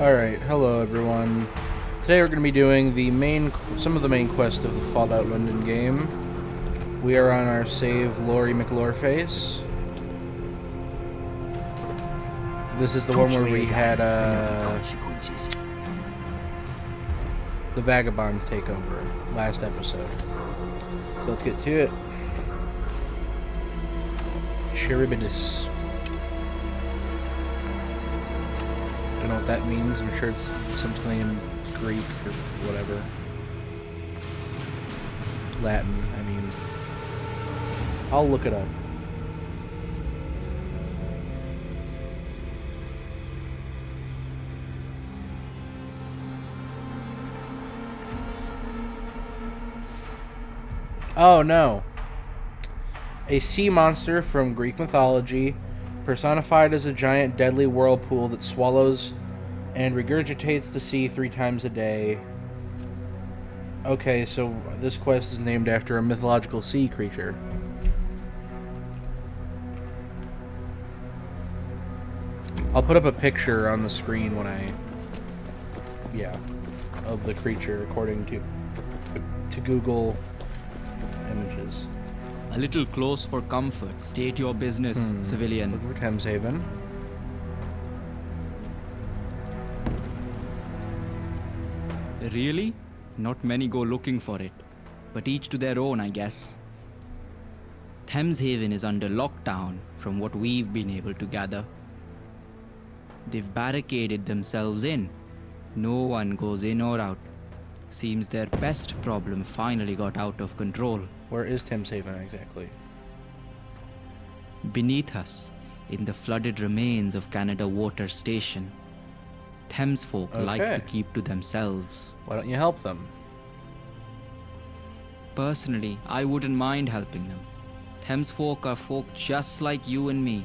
Alright, hello everyone. Today we're going to be doing some of the main quests of the Fallout London game. We are on our save Laurie McLoreface. This is the one where we had the Vagabonds take over last episode. So let's get to it. Charybdis. Don't know what that means. I'm sure it's something in Greek or whatever. Latin, I mean. I'll look it up. Oh no. A sea monster from Greek mythology, personified as a giant deadly whirlpool that swallows and regurgitates the sea 3 times a day. Okay, so this quest is named after a mythological sea creature. I'll put up a picture on the screen when of the creature according to Google Images. A little close for comfort. State your business, civilian. Look for Thames Haven. Really? Not many go looking for it. But each to their own, I guess. Thames Haven is under lockdown, from what we've been able to gather. They've barricaded themselves in. No one goes in or out. Seems their pest problem finally got out of control. Where is Thames Haven exactly? Beneath us, in the flooded remains of Canada Water Station. Thames folk like to keep to themselves. Why don't you help them? Personally, I wouldn't mind helping them. Thames folk are folk just like you and me.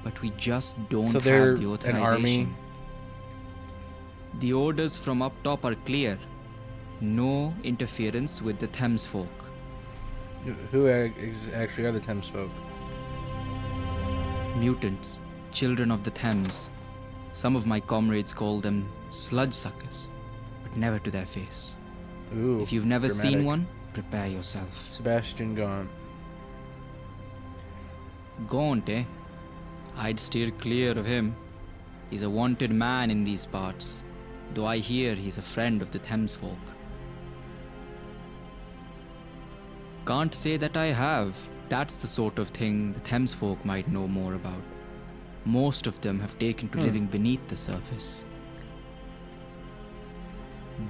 But we just don't have the authorization. An army? The orders from up top are clear. No interference with the Thames folk. Who actually are the Thames folk? Mutants, children of the Thames. Some of my comrades call them sludge suckers, but never to their face. Ooh, if you've never dramatic. seen one, prepare yourself. Sebastian Gaunt. Gaunt, eh? I'd steer clear of him. He's a wanted man in these parts, though I hear he's a friend of the Thames folk. Can't say that I have. That's the sort of thing the Thames folk might know more about. Most of them have taken to living beneath the surface.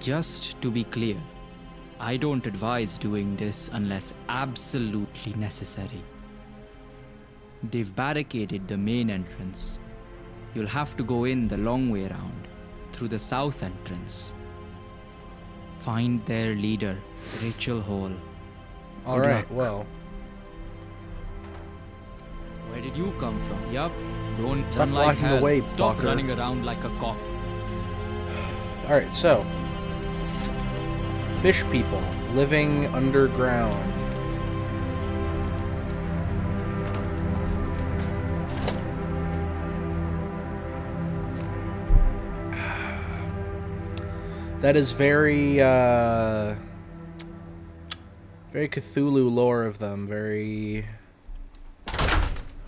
Just to be clear, I don't advise doing this unless absolutely necessary. They've barricaded the main entrance. You'll have to go in the long way around, through the south entrance. Find their leader, Rachel Hall. Alright, well. Where did you come from? Yup. Don't Stop run like blocking the hell. way, Stop fucker. running around like a cop. Alright, so. Fish people living underground. That is very Cthulhu lore of them, very...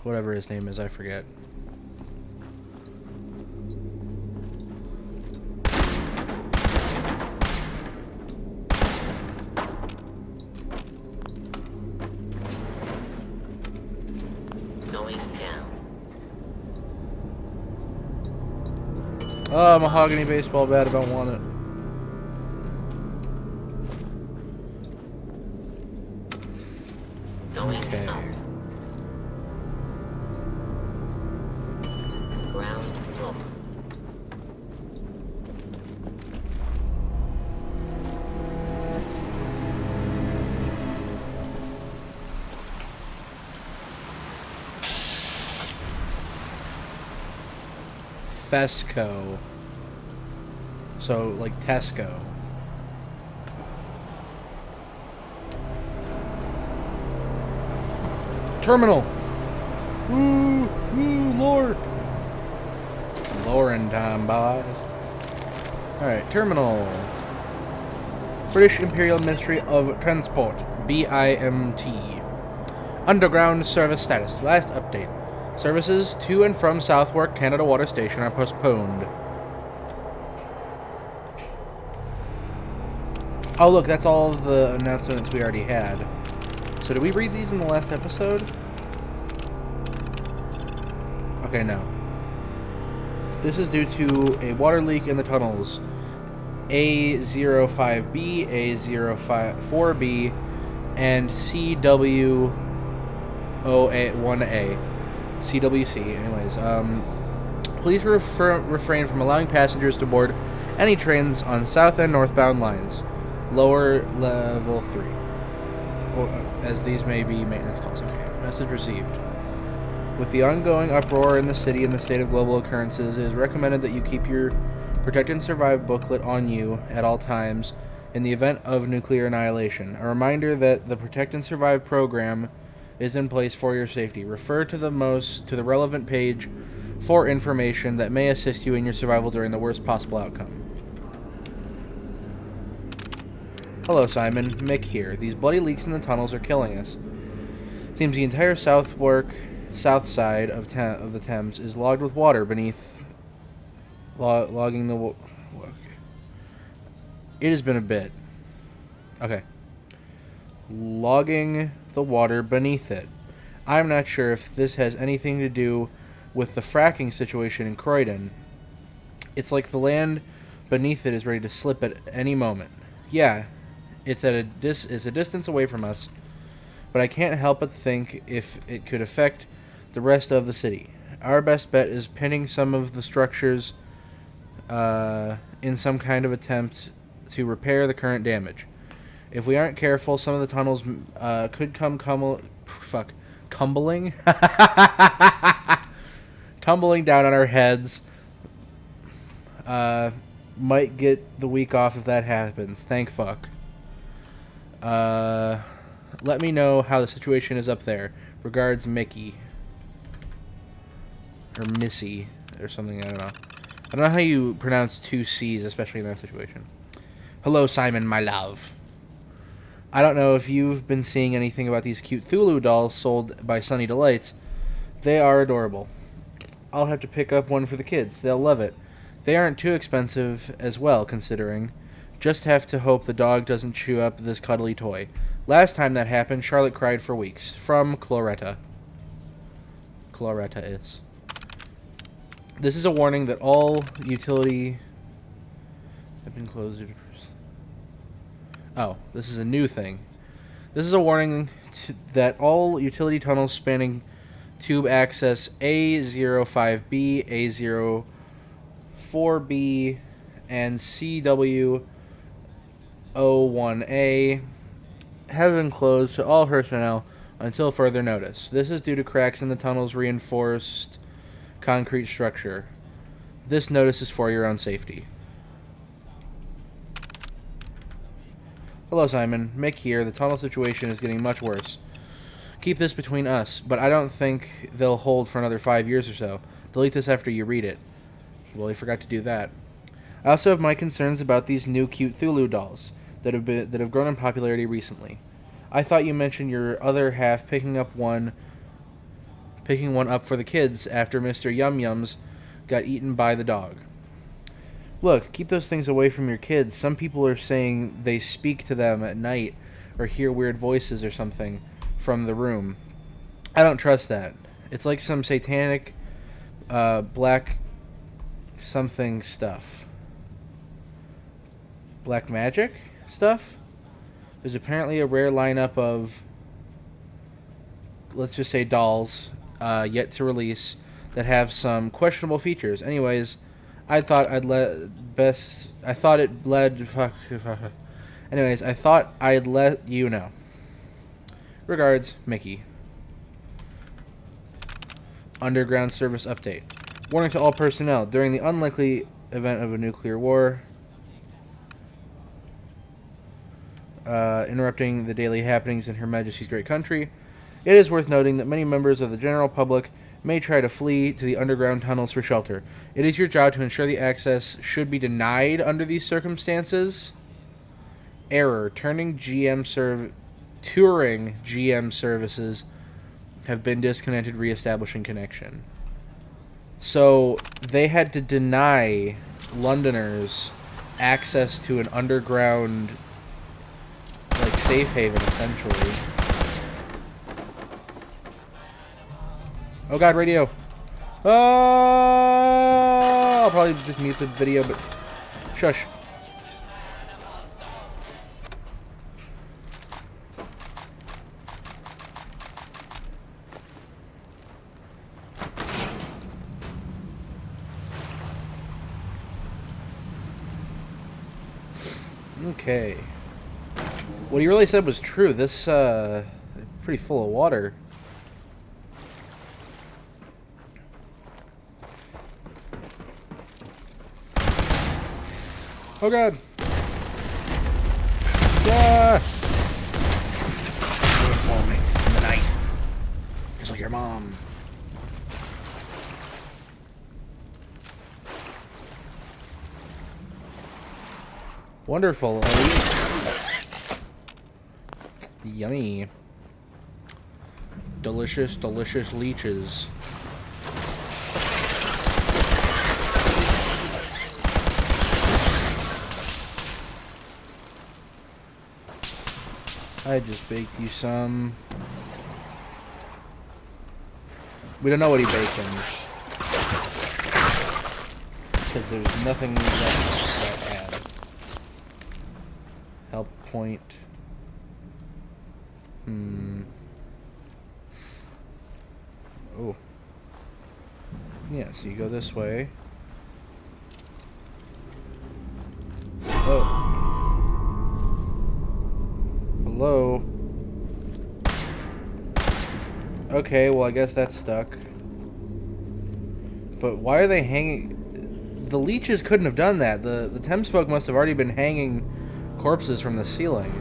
whatever his name is, I forget. Going down. Oh, mahogany baseball bat, I don't want it. Okay. Ground floor. Fesco. So, like Tesco. Terminal! Woo! Woo! Lord! Lauren time, boys. Alright, terminal. British Imperial Ministry of Transport, BIMT. Underground service status. Last update. Services to and from Southwark Canada Water Station are postponed. Oh, look, that's all of the announcements we already had. So did we read these in the last episode? Okay, no. This is due to a water leak in the tunnels. A05B, A04B, and CW01A. CWC, anyways. Please refrain from allowing passengers to board any trains on south and northbound lines. Lower level 3. Or, as these may be maintenance calls. Okay. Message received. With the ongoing uproar in the city and the state of global occurrences, it is recommended that you keep your Protect and Survive booklet on you at all times in the event of nuclear annihilation. A reminder that the Protect and Survive program is in place for your safety. Refer to the relevant page for information that may assist you in your survival during the worst possible outcome. Hello, Simon. Mick here. These bloody leaks in the tunnels are killing us. Seems the entire south side of the Thames is logged with water beneath. Logging the. Okay. It has been a bit. Okay. Logging the water beneath it. I'm not sure if this has anything to do with the fracking situation in Croydon. It's like the land beneath it is ready to slip at any moment. Yeah. It's a distance away from us, but I can't help but think if it could affect the rest of the city. Our best bet is pinning some of the structures in some kind of attempt to repair the current damage. If we aren't careful, some of the tunnels could tumbling tumbling down on our heads. Might get the week off if that happens. Thank fuck. Let me know how the situation is up there. Regards, Mickey. Or Missy. Or something, I don't know. I don't know how you pronounce two C's, especially in that situation. Hello, Simon, my love. I don't know if you've been seeing anything about these cute Thulu dolls sold by Sunny Delights. They are adorable. I'll have to pick up one for the kids. They'll love it. They aren't too expensive as well, considering. Just have to hope the dog doesn't chew up this cuddly toy. Last time that happened, Charlotte cried for weeks. From Cloretta. Cloretta is. This is a warning that all utility have been closed. Oh, this is a new thing. This is a warning that all utility tunnels spanning tube access A05B, A04B, and CW01A have been closed to all personnel until further notice. This is due to cracks in the tunnel's reinforced concrete structure. This notice is for your own safety. Hello, Simon. Mick here. The tunnel situation is getting much worse. Keep this between us, but I don't think they'll hold for another 5 years or so. Delete this after you read it. Well, he forgot to do that. I also have my concerns about these new cute Thulu dolls that have grown in popularity recently. I thought you mentioned your other half picking one up for the kids after Mr. Yum Yums got eaten by the dog. Look, keep those things away from your kids. Some people are saying they speak to them at night or hear weird voices or something from the room. I don't trust that. It's like some satanic black something stuff. Black magic stuff? There's apparently a rare lineup of, let's just say, dolls yet to release that have some questionable features. Anyways, I thought I'd let you know. Regards, Mickey. Underground service update. Warning to all personnel. During the unlikely event of a nuclear war, interrupting the daily happenings in Her Majesty's great country, it is worth noting that many members of the general public may try to flee to the underground tunnels for shelter. It is your job to ensure the access should be denied under these circumstances. Error. Touring GM services have been disconnected. Reestablishing connection. So they had to deny Londoners access to an underground, like, safe haven, essentially. Oh god, radio. I'll probably just mute the video, but shush. Okay. What he really said was true. This, pretty full of water. Oh god. Yeah. Do it for me in the night. Just like your mom. Wonderful. Yummy. Delicious, delicious leeches. I just baked you some. We don't know what he baked in. Because there's nothing that add. Help point. Oh. Yeah, so you go this way. Oh. Hello? Okay, well I guess that's stuck. But why are they hanging... The leeches couldn't have done that. The Thames folk must have already been hanging corpses from the ceiling.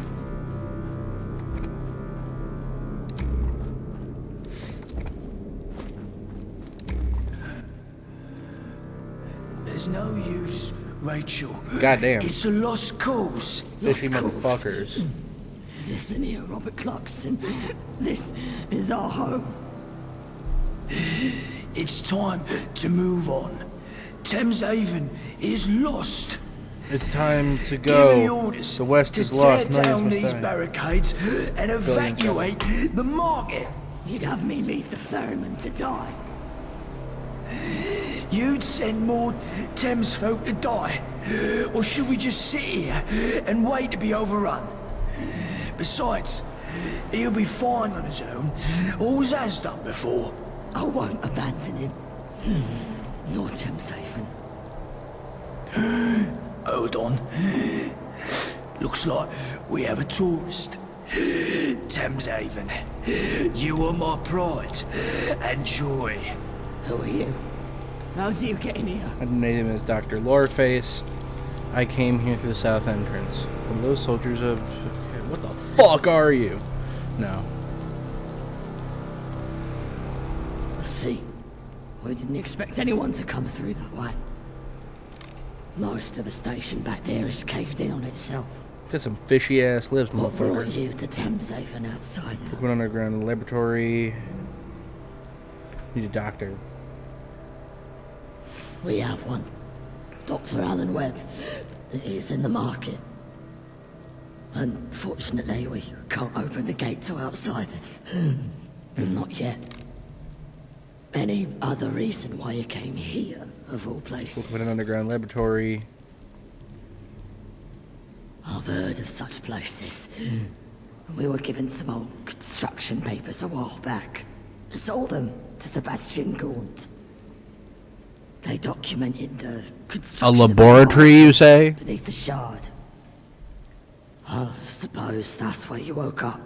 There's no use, Rachel. Goddamn. It's a lost cause. Fishy Lost cause. motherfuckers. Listen here, Robert Clarkson. This is our home. It's time to move on. Thames Haven is lost. It's time to Give the go. orders The West to is lost. tear down Millions these must die. barricades and evacuate the market. You'd have me leave the ferryman to die. You'd send more Thames folk to die. Or should we just sit here and wait to be overrun? Besides, he'll be fine on his own. Always has done before. I won't abandon him. Nor Thames Haven. Hold on. Looks like we have a tourist. Thames Haven. You are my pride and joy. Who are you? How do you get in here? My name is Dr. Loreface. I came here through the south entrance. From those soldiers of... What the fuck are you? No. I see. We didn't expect anyone to come through that way. Most of the station back there is caved in on itself. Got some fishy ass lips, What brought motherfucker. you to Thames Haven outsider? Took one underground laboratory. Need a doctor. We have one. Dr. Alan Webb. He's in the market. Unfortunately, we can't open the gate to outsiders. Not yet. Any other reason why you came here, of all places? Took one an underground laboratory. I've heard of such places. We were given some old construction papers a while back. Sold them to Sebastian Gaunt. They documented the construction A of the laboratory, mine you say? beneath the shard. I suppose that's where you woke up.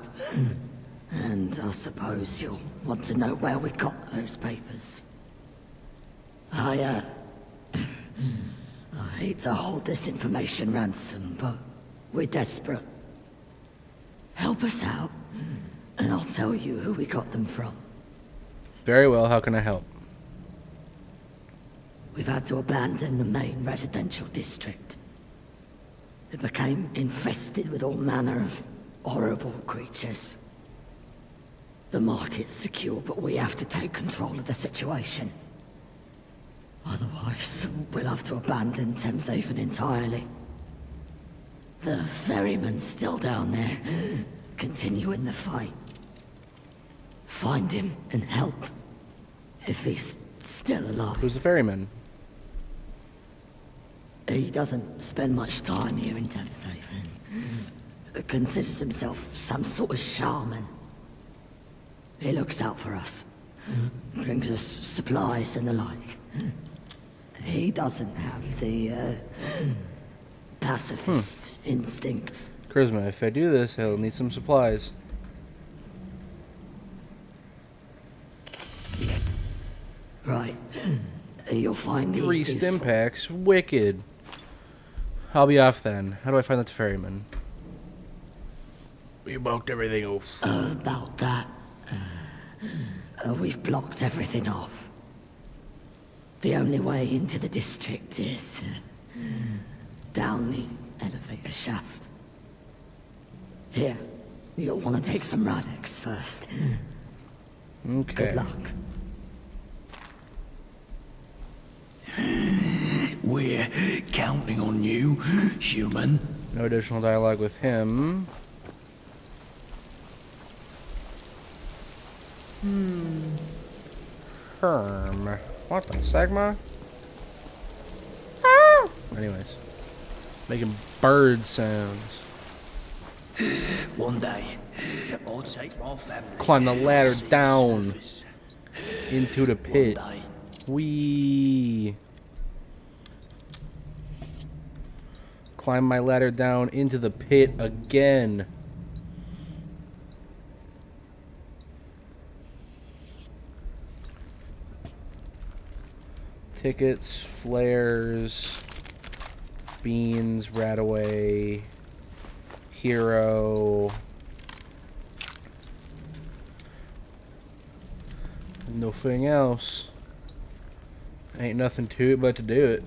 And I suppose you'll want to know where we got those papers. I hate to hold this information ransom, but we're desperate. Help us out, and I'll tell you who we got them from. Very well, how can I help? We've had to abandon the main residential district. It became infested with all manner of horrible creatures. The market's secure, but we have to take control of the situation. Otherwise, we'll have to abandon Thameshaven entirely. The ferryman's still down there, continuing the fight. Find him and help, if he's still alive. Who's the ferryman? He doesn't spend much time here in Thameshaven. Considers himself some sort of shaman. He looks out for us. Brings us supplies and the like. He doesn't have the, pacifist instincts. Charisma. If I do this, I'll need some supplies. Right. You'll find these 3 useful. stim packs. Wicked. I'll be off then. How do I find that ferryman? We bulked everything off. About that. We've blocked everything off. The only way into the district is down the elevator shaft. Here, you'll want to take some Radex first. Okay. Good luck. We're counting on you, human. No additional dialogue with him. Herm. What the Sigma? Ah! Anyways. Making bird sounds. One day, I'll take my family. Climb the ladder to the down surface. into the pit. One day. Wee. Climb my ladder down into the pit again. Tickets, flares, beans, Radaway, hero. Nothing else. Ain't nothing to it but to do it.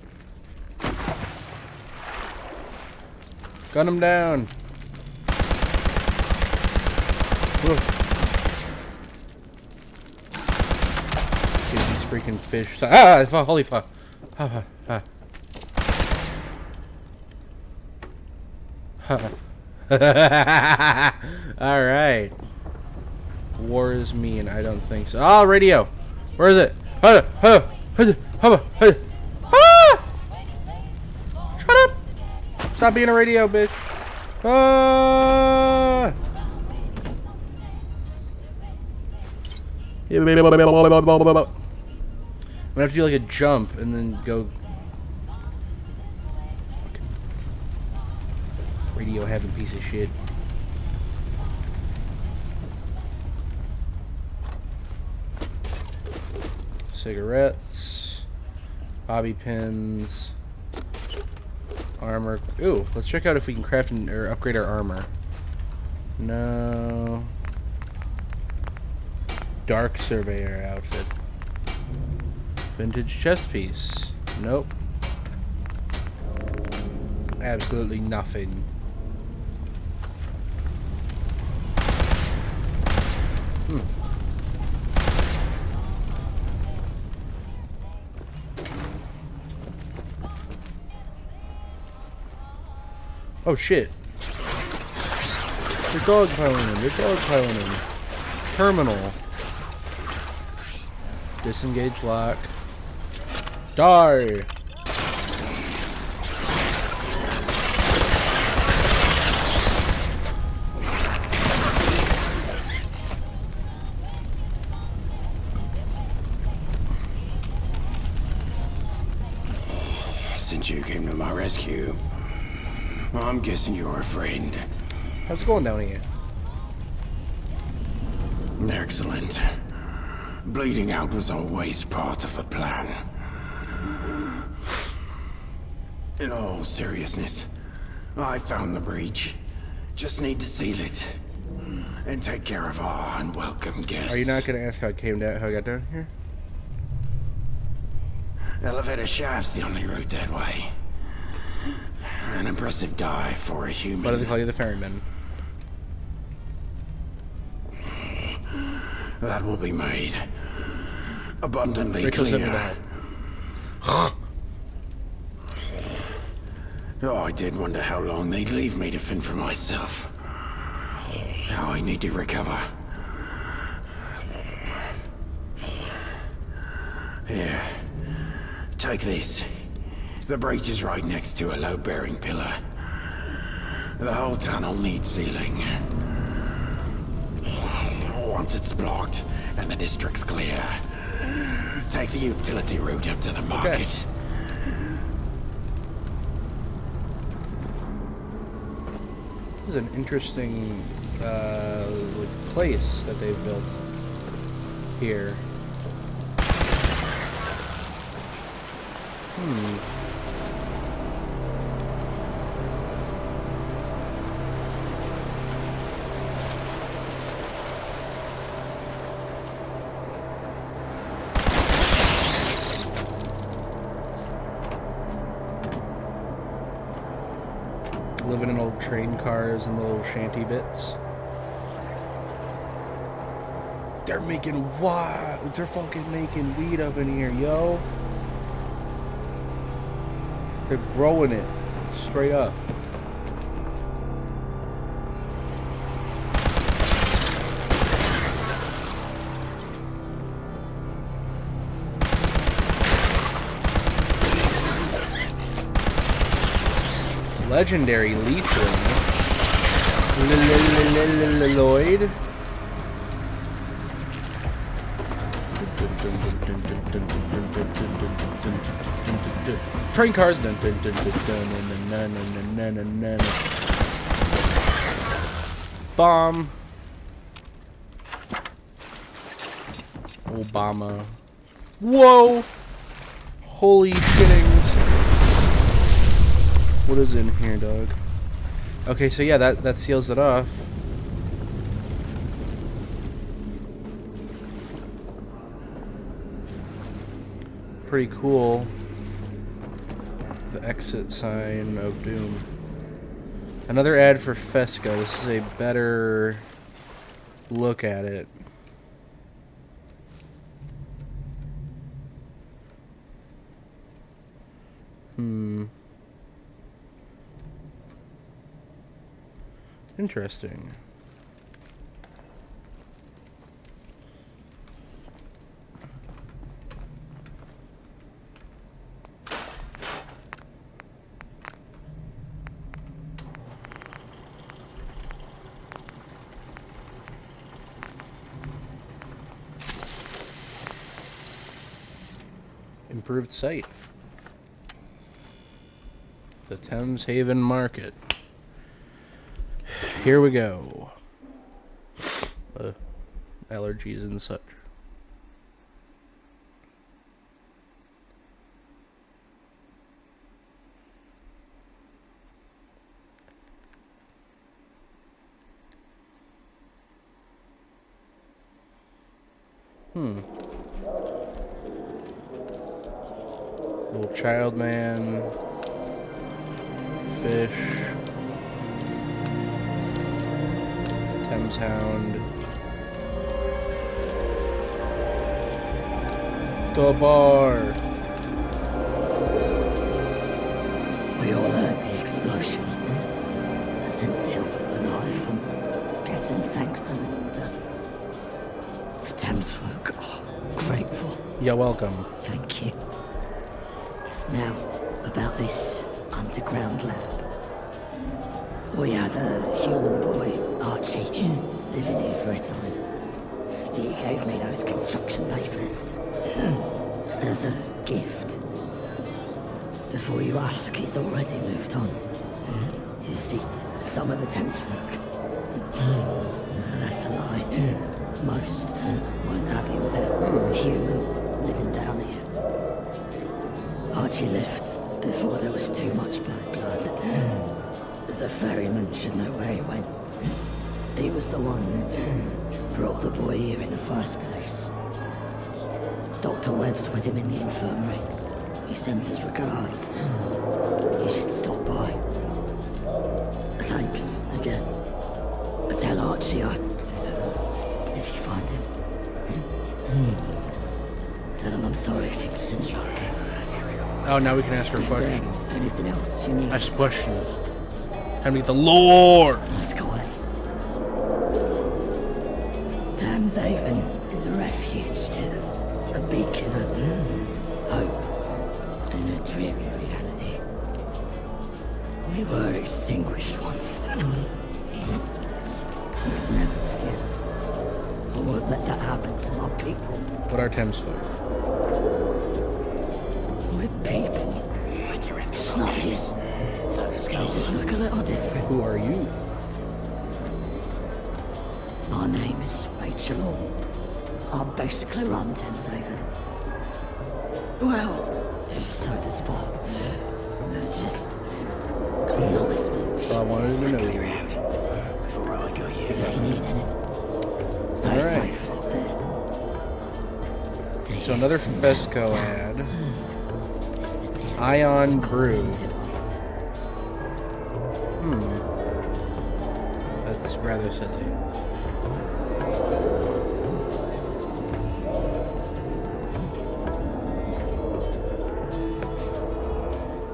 Gun him down. Whoa. Get these freaking fish. Ah! Holy fuck. Ah, ah, ah. Alright. War is mean. I don't think so. Oh, radio. Where is it? Ah! Shut up! Stop being a radio, bitch. Ah! I'm gonna have to do like a jump and then go. Radio having piece of shit. Cigarettes, bobby pins, armor. Ooh, let's check out if we can craft or upgrade our armor. No. Dark Surveyor outfit. Vintage chest piece. Nope. Absolutely nothing. Oh shit. They're dogpiling him. They're dogpiling him. Terminal. Disengage lock. Die! Since you came to my rescue, I'm guessing you're a friend. How's it going down here? Excellent. Bleeding out was always part of the plan. In all seriousness, I found the breach. Just need to seal it. and take care of our unwelcome guests. Are you not gonna ask how I got down here? Elevator shaft's the only route that way. An impressive dive for a human. Why do they call you the ferryman? That will be made abundantly Rachel's in clear. the help. Oh, I did wonder how long they'd leave me to fend for myself. Now I need to recover. Here, take this. The breach is right next to a load-bearing pillar. The whole tunnel needs sealing. Once it's blocked and the district's clear, take the utility route up to the market. Okay. This is an interesting like place that they've built here. Living in old train cars and little shanty bits. They're making they're fucking making weed up in here, yo. They're growing it straight up. Legendary Leechling. Lloyd. Train cars. Bomb. Obama. Whoa! Holy shittings. What is in here, dog? Okay, so yeah, that seals it off. Pretty cool. The exit sign of doom. Another ad for Fesca. This is a better look at it. Interesting. Improved site. The Thames Haven Market. Here we go. Allergies and such. Little child man. Fish. Thames Hound. The bar. We all heard the explosion. Since you're alive, I'm guessing thanks are in order. The Thames folk are grateful. You're welcome. Thank you. Now, about this underground lab. We had a human boy, Archie, living here for a time. He gave me those construction papers as a gift. Before you ask, he's already moved on. You see, some of the Thames folk. No, that's a lie. Most weren't happy with a human living down here. Archie left before there was too much bad blood. The ferryman should know where he went. He was the one that brought the boy here in the first place. Dr. Webb's with him in the infirmary. He sends his regards. You should stop by. Thanks, again. Tell Archie I said hello, if you find him. Tell him I'm sorry things didn't work. Oh, now we can ask her Is there question. anything else you need? Ask questions. Time to get the lore. Ask away. Thames Haven is a refuge, a beacon of hope in a dreary reality. We were extinguished once. We'll never forget. I won't let that happen to my people. What are Thames folk? We're people. Just not you. They just look a little different. Who are you? My name is Rachel Hall. I basically run Thames Haven. Well, so does Bob. It's just not as much. I wanted to know. If you need anything, stay Alright. safe out there. So another Fesco ad. It's the Thames Ion calling Brew. to us. That's rather silly.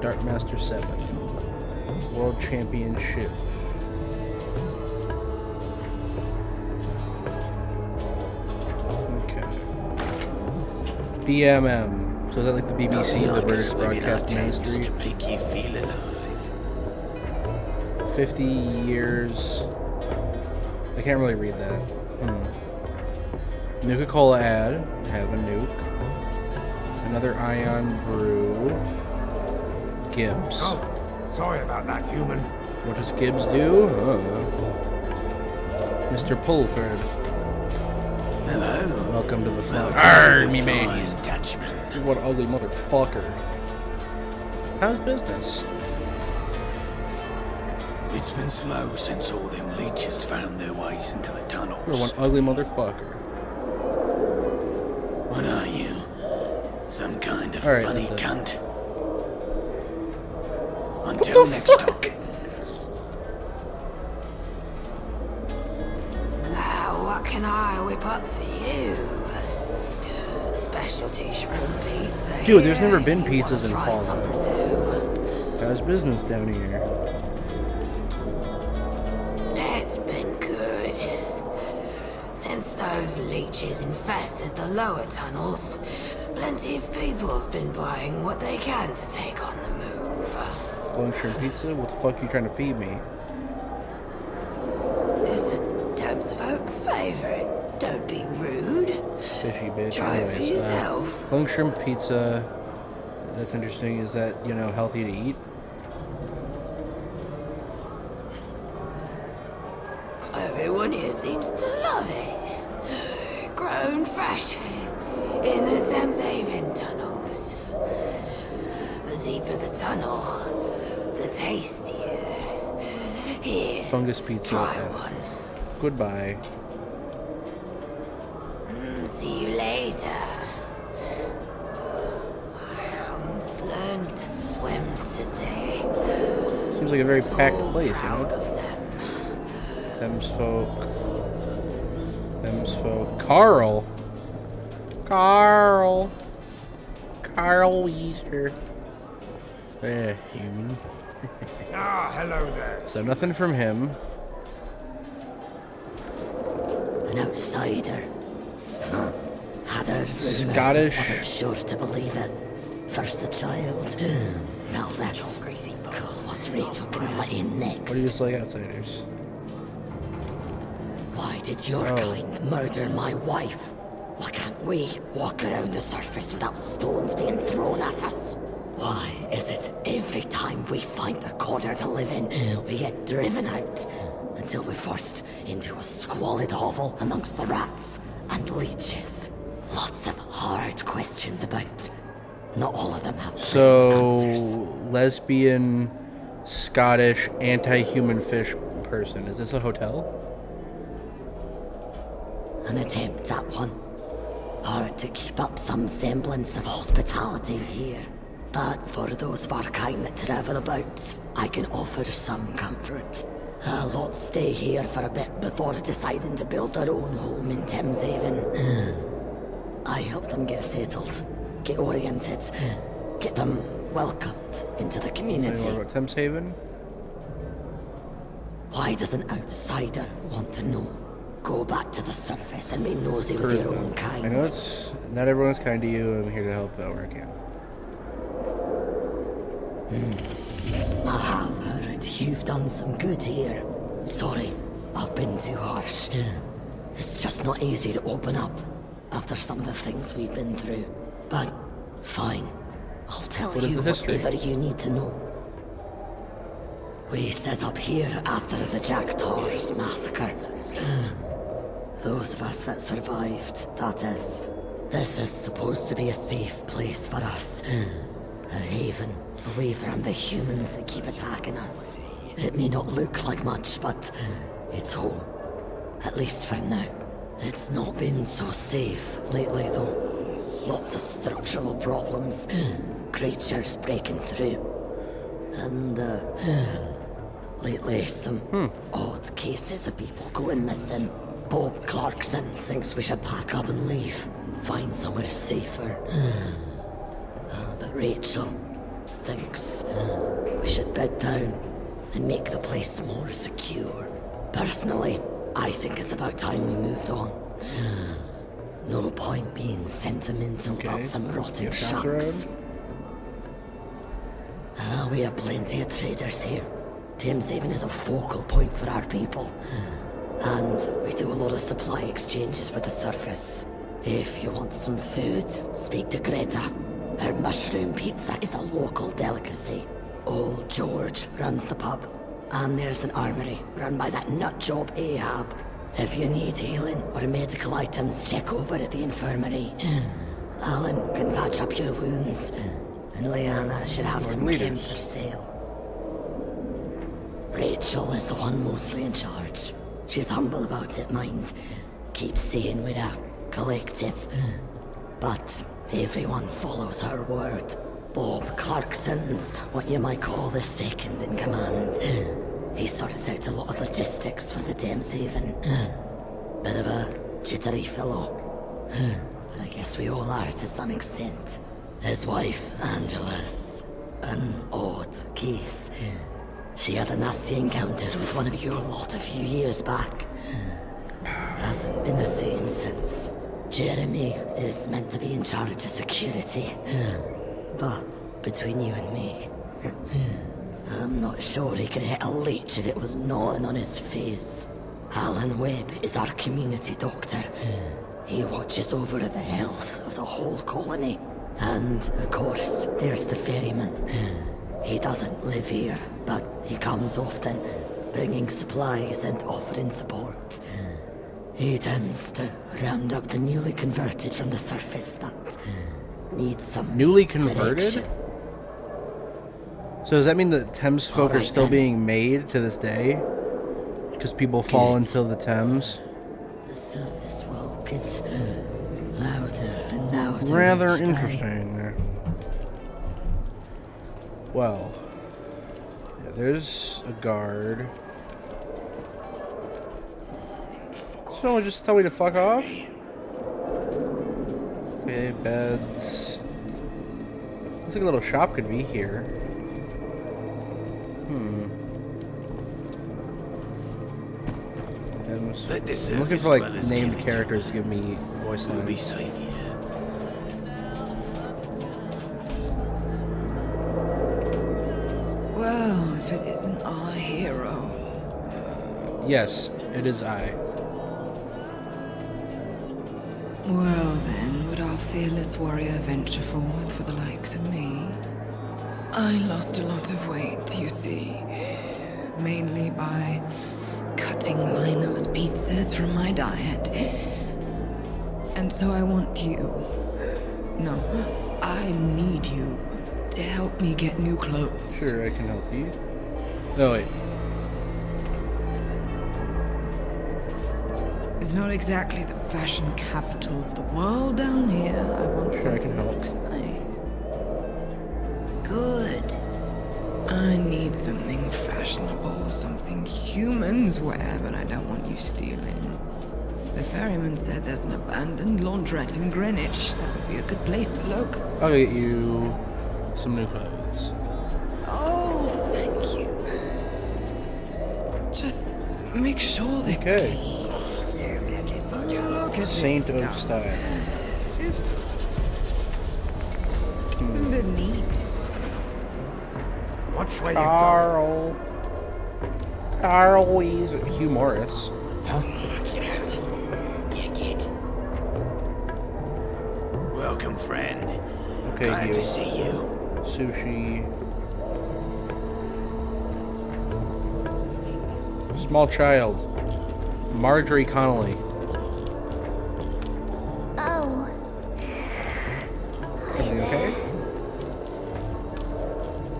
Darkmaster 7. World Championship. Okay. BMM. So is that like the BBC, the British Broadcasting Ministry? To make you feel alive. 50 years. I can't really read that. Nuka-Cola ad. Have a nuke. Another Ion Brew. Gibbs. Oh, sorry about that, human. What does Gibbs do? Mr. Pulford. Hello. Welcome to the flock. Arr, me mateys. Dutchman. What an ugly motherfucker. How's business? It's been slow since all them leeches found their ways into the You're tunnels. one ugly motherfucker. What are you? Some kind of All right, funny that's it. cunt? Until next time. What can I whip up for you? Specialty shrimp pizza. Dude, there's here, never been if you pizzas in wanna try something Fallout. new. How's business down here? It's been good. Since those leeches infested the lower tunnels, plenty of people have been buying what they can to take on the move. Golden shrimp pizza? What the fuck are you trying to feed me? It's a Thames folk favorite. Don't be rude. Fishy bitch. Try it for Anyways, yourself. golden shrimp pizza. That's interesting. Is that, you know, healthy to eat? Everyone here seems to love it. Grown fresh in the Thames Haven tunnels. The deeper the tunnel, the tastier. Here, Fungus pizza. try one. Goodbye. See you later. My hounds learned to swim today. Seems like a very packed So place, you proud know? of them. Thames folk. Thames folk. Carl. Carl Weezer. Human. Ah, hello there. So nothing from him. An outsider. Huh. Had heard rumor, Scottish. wasn't sure to believe it. First the child, now this. Cool, what's Rachel gonna let in next? What do you just like outsiders? Why did your kind murder my wife? Why can't we walk around the surface without stones being thrown at us? Why is it every time we find a corner to live in, we get driven out until we're forced into a squalid hovel amongst the rats and leeches? Lots of hard questions about. Not all of them have pleasant answers. So, lesbian, Scottish, anti-human fish person. Is this a hotel? an attempt at one, or to keep up some semblance of hospitality here. But for those of our kind that travel about, I can offer some comfort. A lot stay here for a bit before deciding to build their own home in Thameshaven. I help them get settled, get oriented, get them welcomed into the community. What about Thameshaven? Why does an outsider want to know? Go back to the surface and be nosy with your own kind. I know not everyone's kind to you. I'm here to help however I can. I have heard you've done some good here. Sorry, I've been too harsh. It's just not easy to open up after some of the things we've been through. But fine, I'll tell you whatever you need to know. We set up here after the Jack Tars massacre. Those of us that survived, that is. This is supposed to be a safe place for us. A haven, away from the humans that keep attacking us. It may not look like much, but it's home. At least for now. It's not been so safe lately, though. Lots of structural problems. Creatures breaking through. And, lately, some odd cases of people going missing. Bob Clarkson thinks we should pack up and leave. Find somewhere safer. But Rachel thinks we should bed down and make the place more secure. Personally, I think it's about time we moved on. No point being sentimental about some rotting shacks. We have plenty of traders here. Thameshaven is a focal point for our people. And we do a lot of supply exchanges with the surface. If you want some food, speak to Greta. Her mushroom pizza is a local delicacy. Old George runs the pub. And there's an armory run by that nutjob Ahab. If you need healing or medical items, check over at the infirmary. Alan can patch up your wounds. And Leanna should have some chems for sale. Rachel is the one mostly in charge. She's humble about it, mind. Keeps saying we're a collective. But everyone follows her word. Bob Clarkson's what you might call the second in command. He sorts out a lot of logistics for the Thameshaven. Bit of a jittery fellow. But I guess we all are to some extent. His wife, Angela's an odd case. She had a nasty encounter with one of your lot a few years back. Hasn't been the same since. Jeremy is meant to be in charge of security. But between you and me, I'm not sure he could hit a leech if it was gnawing on his face. Alan Webb is our community doctor. He watches over the health of the whole colony. And, of course, there's the ferryman. He doesn't live here, but he comes often, bringing supplies and offering support. He tends to round up the newly converted from the surface that need some newly converted? direction. So does that mean that Thames folk are still being made to this day? Because people fall into the Thames? The surface folk is louder and louder. Rather each day. interesting. Well, yeah, there's a guard. Someone just tell me to fuck off? Okay, beds. Looks like a little shop could be here. I'm looking for like named characters to give me voice lines. We'll be safe here. Well, if it isn't our hero. Yes, it is I. Well then, would our fearless warrior venture forth for the likes of me? I lost a lot of weight, you see. Mainly by cutting Lino's pizzas from my diet. And so I want you. No, I need you to help me get new clothes. Sure, I can help you. No, wait. It's not exactly the fashion capital of the world down here. I want Sure, I can something that help. looks nice. Good. I need something fashionable, something humans wear, but I don't want you stealing. The ferryman said there's an abandoned laundrette in Greenwich. That would be a good place to look. I'll get you some new clothes. Oh, thank you. Just make sure they're Okay. clean. Look at Saint this of stuff. Style. Isn't it neat? Watch where you go. Carl Weezer. Hugh Morris. Welcome, friend. Okay, Glad Hugh. to see you. Sushi. Small child. Marjorie Connolly. Oh. Everything okay?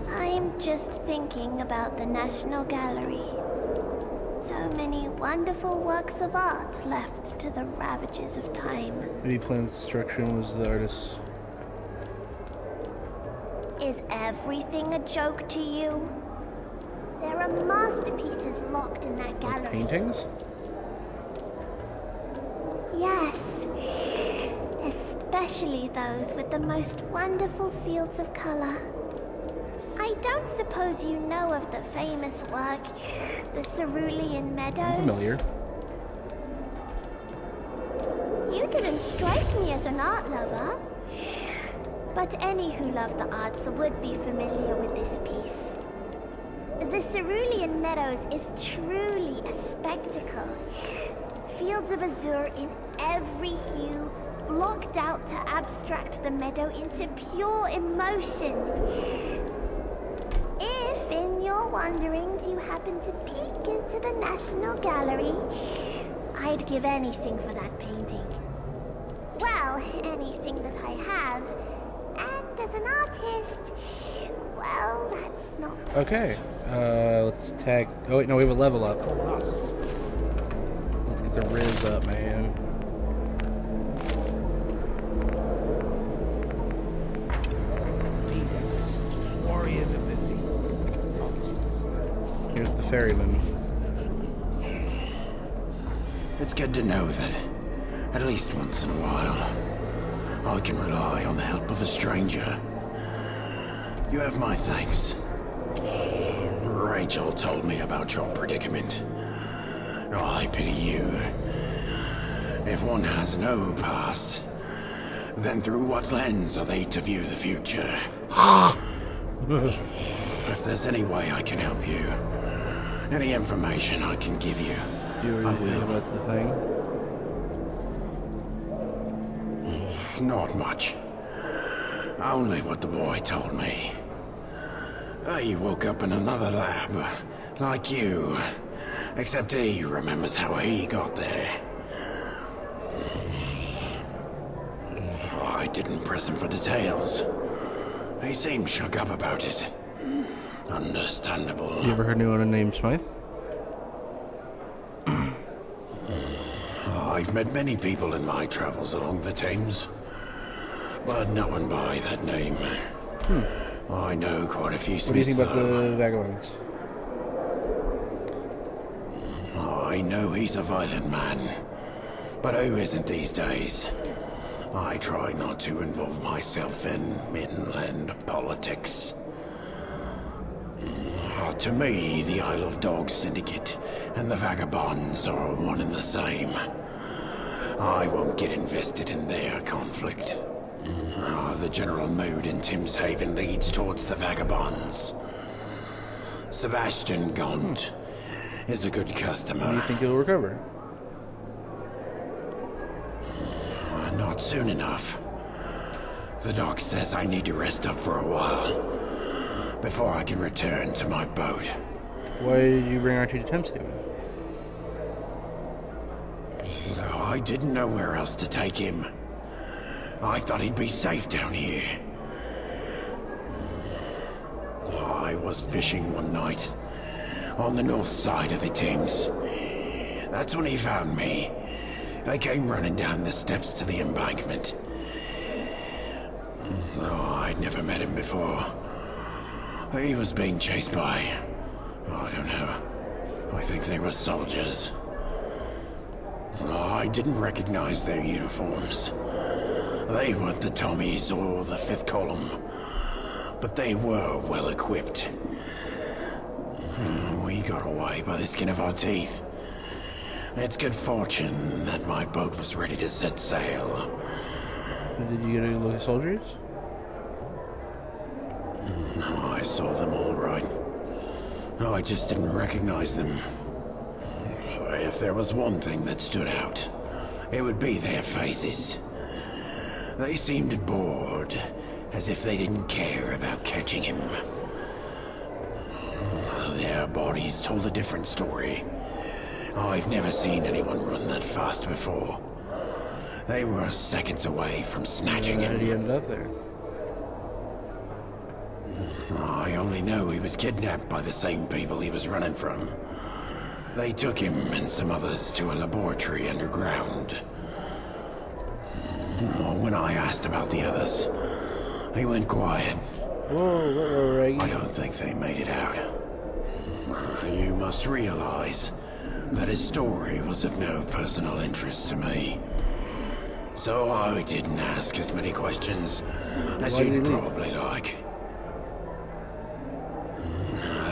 I'm just thinking about the National Gallery. So many wonderful works of art left to the ravages of time. Maybe Plan's Destruction was the artist. Is everything a joke to you? There are masterpieces locked in that gallery. Paintings? Yes. Especially those with the most wonderful fields of color. I don't suppose you know of the famous work, the Cerulean Meadows? I'm familiar. You didn't strike me as an art lover. But any who love the arts would be familiar with this piece. The Cerulean Meadows is truly a spectacle. Fields of azure in every hue, blocked out to abstract the meadow into pure emotion. If, in your wanderings, you happen to peek into the National Gallery, I'd give anything for that painting. Well, anything that I have. And as an artist, well, that's not... Okay. Let's tag. Oh, wait, no, we have a level up. Let's get the Riz up, man. Demons. Warriors of the deep. Here's the ferryman. It's good to know that, at least once in a while, I can rely on the help of a stranger. You have my thanks. Rachel told me about your predicament. I pity you. If one has no past, then through what lens are they to view the future? If there's any way I can help you, any information I can give you, Do you I already think will. about the thing? Not much. Only what the boy told me. He woke up in another lab, like you. Except he remembers how he got there. I didn't press him for details. He seemed shook up about it. Understandable. You ever heard anyone named Smythe? I've met many people in my travels along the Thames, but no one by that name. I know quite a few What do you Smiths, think about though. the Vagabonds? I know he's a violent man, but who isn't these days? I try not to involve myself in inland politics. To me, the Isle of Dogs Syndicate and the Vagabonds are one and the same. I won't get invested in their conflict. The general mood in Tim's Haven leads towards the Vagabonds. Sebastian Gaunt is a good customer. Do you think he'll recover? Not soon enough. The doc says I need to rest up for a while before I can return to my boat. Why did you bring Archie to Thames Haven? I didn't know where else to take him. I thought he'd be safe down here. I was fishing one night on the north side of the Thames. That's when he found me They came running down the steps to the embankment. Oh, I'd never met him before. He was being chased by... I don't know. I think they were soldiers. I didn't recognize their uniforms. They weren't the Tommies or the 5th Column, but they were well equipped. We got away by the skin of our teeth. It's good fortune that my boat was ready to set sail. Did you get a look at soldiers? I saw them all right. I just didn't recognize them. If there was one thing that stood out, it would be their faces. They seemed bored, as if they didn't care about catching him. Their bodies told a different story. I've never seen anyone run that fast before. They were seconds away from snatching him. How did he end up there? I only know he was kidnapped by the same people he was running from. They took him and some others to a laboratory underground. When I asked about the others, he went quiet. Whoa, Reggie. I don't think they made it out. You must realize that his story was of no personal interest to me. So I didn't ask as many questions as you'd probably like.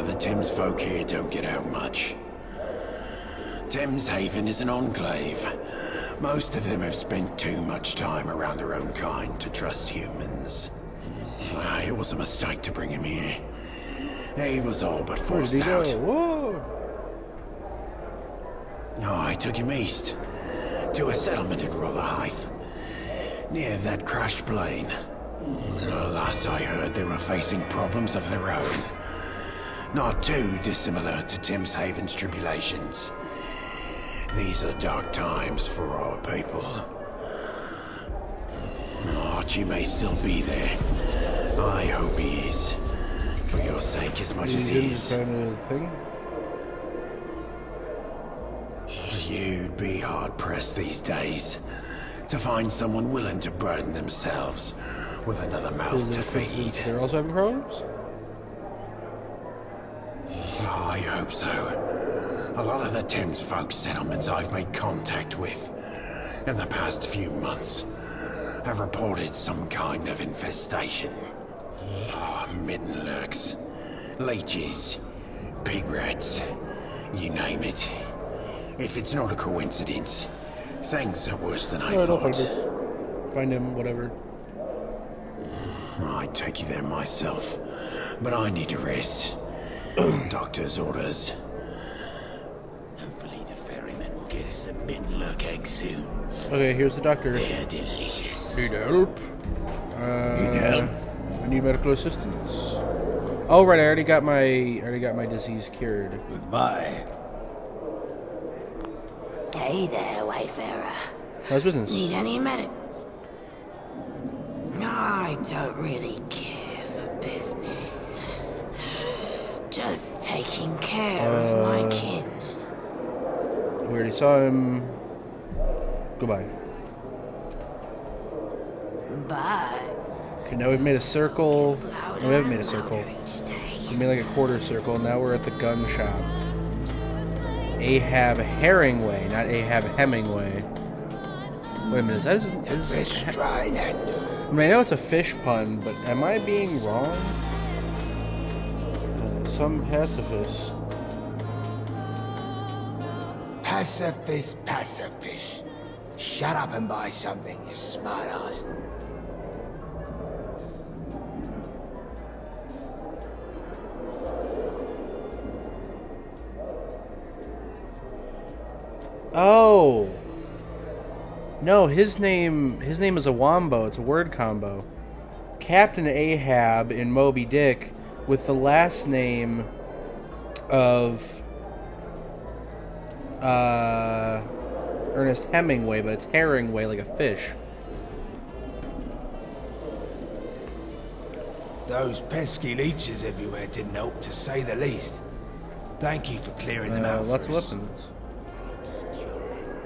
The Thames folk here don't get out much. Thames Haven is an enclave. Most of them have spent too much time around their own kind to trust humans. It was a mistake to bring him here. He was all but forced out. Whoa! I took him east, to a settlement in Rotherhithe, near that crashed plane. Last I heard, they were facing problems of their own. Not too dissimilar to Thames Haven's tribulations. These are dark times for our people. Archie may still be there. I hope he is. For your sake as much as he is. You'd be hard-pressed these days to find someone willing to burden themselves with another mouth to feed. They're also having problems? I hope so. A lot of the Thames folk settlements I've made contact with in the past few months have reported some kind of infestation. Mitten lurks, leeches, pig rats, you name it. If it's not a coincidence, things are worse than I thought. Find him, whatever. I'd take you there myself, but I need to rest. Doctor's orders. Hopefully the ferryman will get us a mitten lurk egg soon. Okay, here's the doctor. They're delicious. Need help? Need help? I need medical assistance. Oh right, I already got my disease cured. Goodbye. Hey there, Wayfarer. How's business? Need any medic? I don't really care for business. Just taking care of my kin. We already saw him. Goodbye. But Okay, now we've made a circle. No, we haven't made a circle. We made like a quarter circle. Now we're at the gun shop. Ahab Herringway, not Ahab Hemingway. Wait a minute, is I mean, I know it's a fish pun, but am I being wrong? Some pacifist. Pacifist. Shut up and buy something, you smartass. Oh. No, his name is a wombo. It's a word combo. Captain Ahab in Moby Dick with the last name of Ernest Hemingway, but it's Herringway, like a fish. Those pesky leeches everywhere didn't help, to say the least. Thank you for clearing them out Lots for of us. weapons.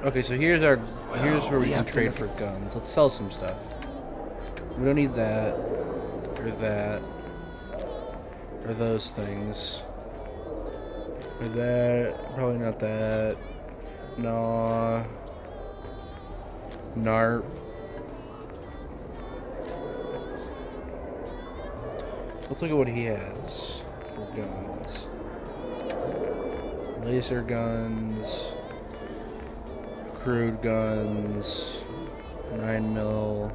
Okay, so here's where we can have to trade look for guns. Let's sell some stuff. We don't need that or that or those things. Or that, probably not that. No. Narp. Let's look at what he has for guns. Laser guns, crude guns, 9mm.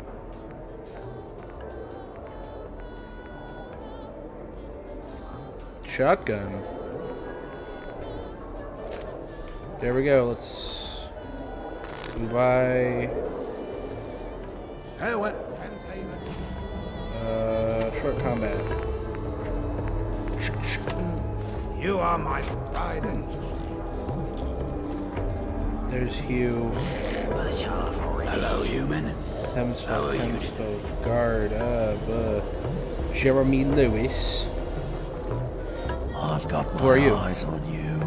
Shotgun. There we go. Let's buy. Farewell. Short combat. You are my pride and There's Hugh. Hello, human. Thames How are you? folk. Guard up. Jeremy Lewis. I've got Who are my you? eyes on you.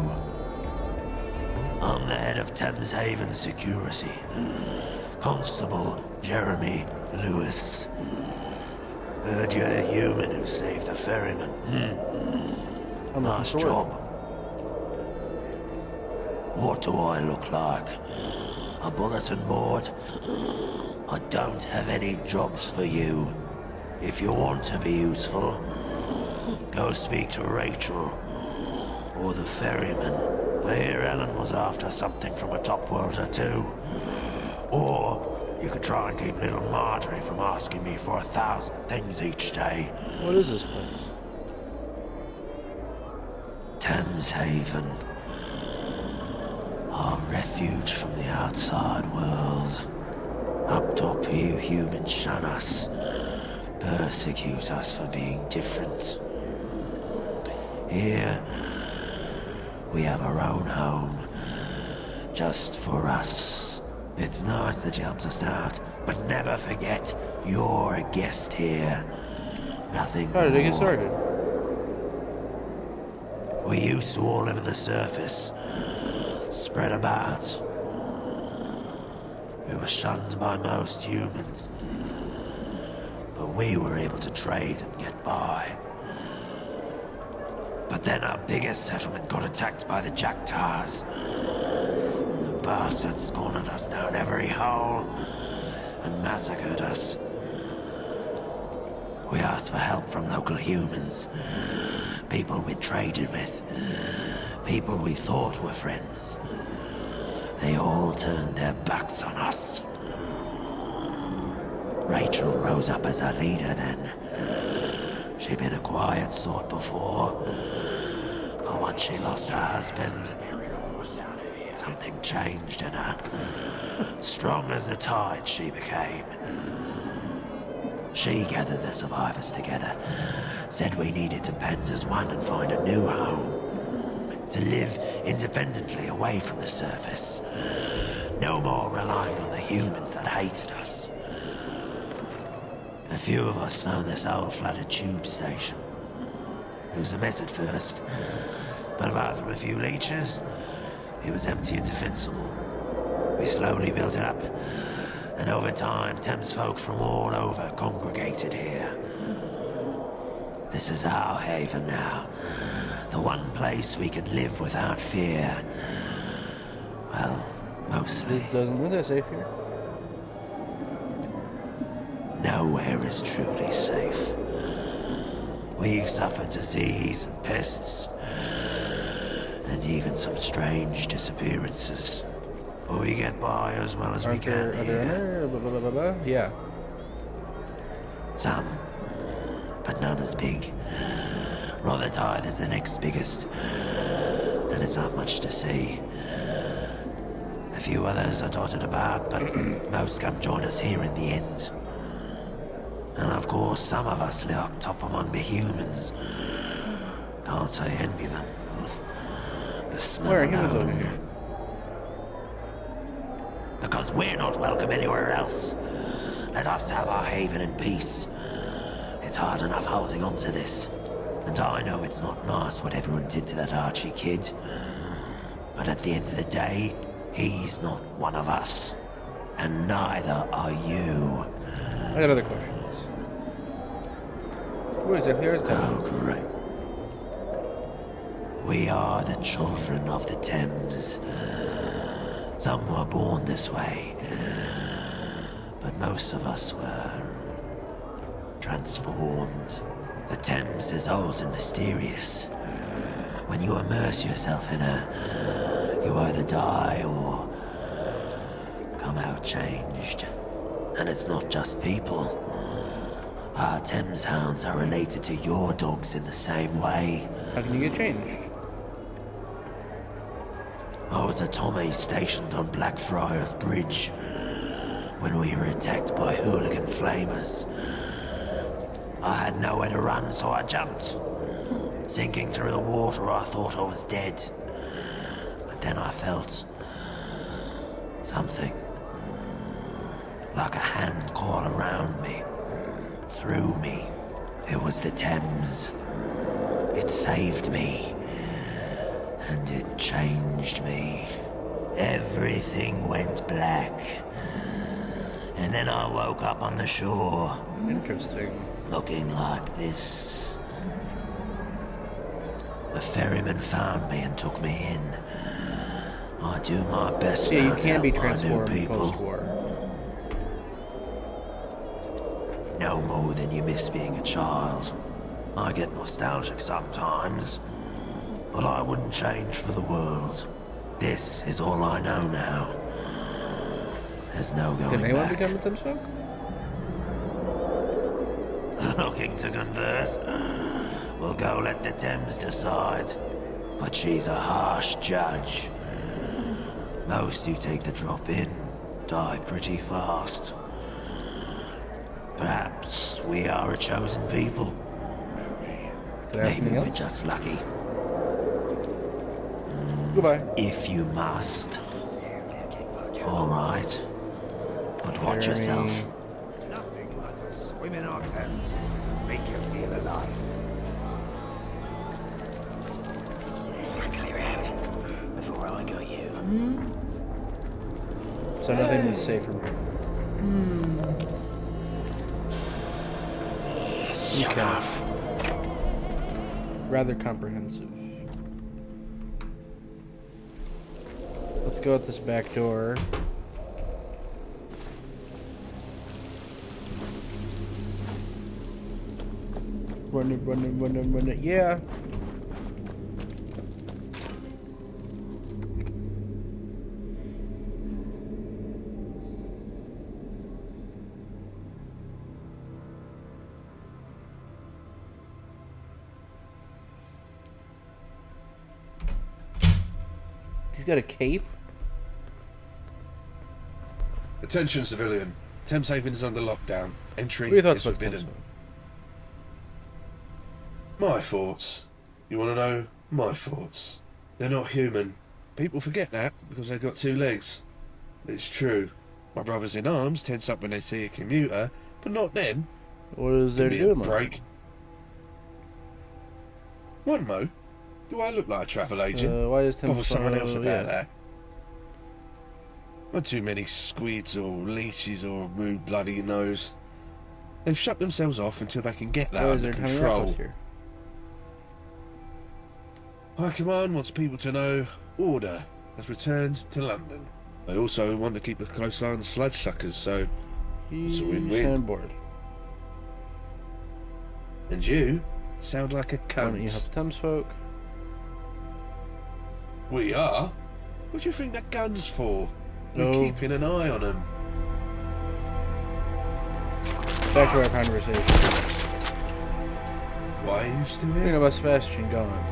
I'm the head of Thames Haven Security. Constable Jeremy Lewis. Heard you're a human who saved the ferryman. Nice job. What do I look like? A bulletin board? I don't have any jobs for you. If you want to be useful, go speak to Rachel or the ferryman. I hear Ellen was after something from a top worlder too. Or you could try and keep little Marjorie from asking me for 1,000 things each day. What is this place? Thames Haven. Our refuge from the outside world. Up top, you humans shun us. Persecute us for being different. Here, we have our own home. Just for us. It's nice that you helped us out, but never forget, you're a guest here. Nothing How did it get more. started? We used to all live in the surface, spread about. We were shunned by most humans, but we were able to trade and get by. But then our biggest settlement got attacked by the Jactars. And the bastards cornered us down every hole and massacred us. We asked for help from local humans. People we traded with. People we thought were friends. They all turned their backs on us. Rachel rose up as our leader then. She'd been a quiet sort before. But once she lost her husband, something changed in her. Strong as the tide she became. She gathered the survivors together, said we needed to band as one and find a new home. To live independently away from the surface. No more relying on the humans that hated us. A few of us found this old flooded tube station. It was a mess at first, but apart from a few leeches, it was empty and defensible. We slowly built it up, and over time, Thames folk from all over congregated here. This is our haven now. The one place we can live without fear. Well, mostly. Isn't that safe here? Nowhere is truly safe. We've suffered disease and pests, and even some strange disappearances. But we get by as well as we can Are there in here. there? Blah, blah, blah, blah, blah. Yeah. Some, but none as big. Rothertide is the next biggest, and it's not much to see. A few others are dotted about, but most come join us here in the end. And of course, some of us live up top among the humans. Can't say envy them. The smell Where are humans alone. over here? Because we're not welcome anywhere else. Let us have our haven in peace. It's hard enough holding on to this. And I know it's not nice what everyone did to that Archie kid. But at the end of the day, He's not one of us. And neither are you. I got other questions. What exactly are the Thames? Oh, great. We are the children of the Thames. Some were born this way, but most of us were transformed. The Thames is old and mysterious. When you immerse yourself in her, you either die or come out changed. And it's not just people. Our Thames hounds are related to your dogs in the same way. How can you get changed? I was a Tommy stationed on Blackfriars Bridge when we were attacked by hooligan flamers. I had nowhere to run, so I jumped. Sinking through the water, I thought I was dead. But then I felt something. Like a hand call around me, through me. It was the Thames. It saved me. And it changed me. Everything went black. And then I woke up on the shore. Interesting. Looking like this. The ferryman found me and took me in. I do my best Yeah, you now to can be help my new transformed people. post-war. No more than you miss being a child. I get nostalgic sometimes, but I wouldn't change for the world. This is all I know now. There's no going Can anyone back. become a Thames folk? Looking to converse? We'll go let the Thames decide. But she's a harsh judge. Most who take the drop in die pretty fast. Perhaps we are a chosen people. Did I ask Maybe anything we're else? just lucky. Goodbye. If you must. All right. But watch Jeremy. yourself. Nothing like a swim in our Thames to make you feel alive. Clear out before I got you. So nothing was safe from here. Okay. Rather comprehensive. Let's go at this back door. Run it. Yeah. He's got a cape. Attention, civilian. Thames Haven is under lockdown. Entry What are your thoughts is about forbidden. Thames? My thoughts. You want to know my thoughts? They're not human. People forget that because they've got two legs. It's true. My brothers in arms tense up when they see a commuter, but not them. What is there to Give me do? a break. What, Mo? Do I look like a travel agent? Why is Tim Bother someone else so- about yeah. that? Not too many squids or leeches or rude bloody nose. They've shut themselves off until they can get that Why is under there coming control. up here? High Command wants people to know order has returned to London. They also want to keep a close eye on the sludge suckers, so it's a He's win-win. on board. And you sound like a Why don't you help cunt. the Thames folk? We are? What do you think that gun's for? We're Oh. keeping an eye on them. Back to our conversation. Why are you still You know here? about Sebastian going.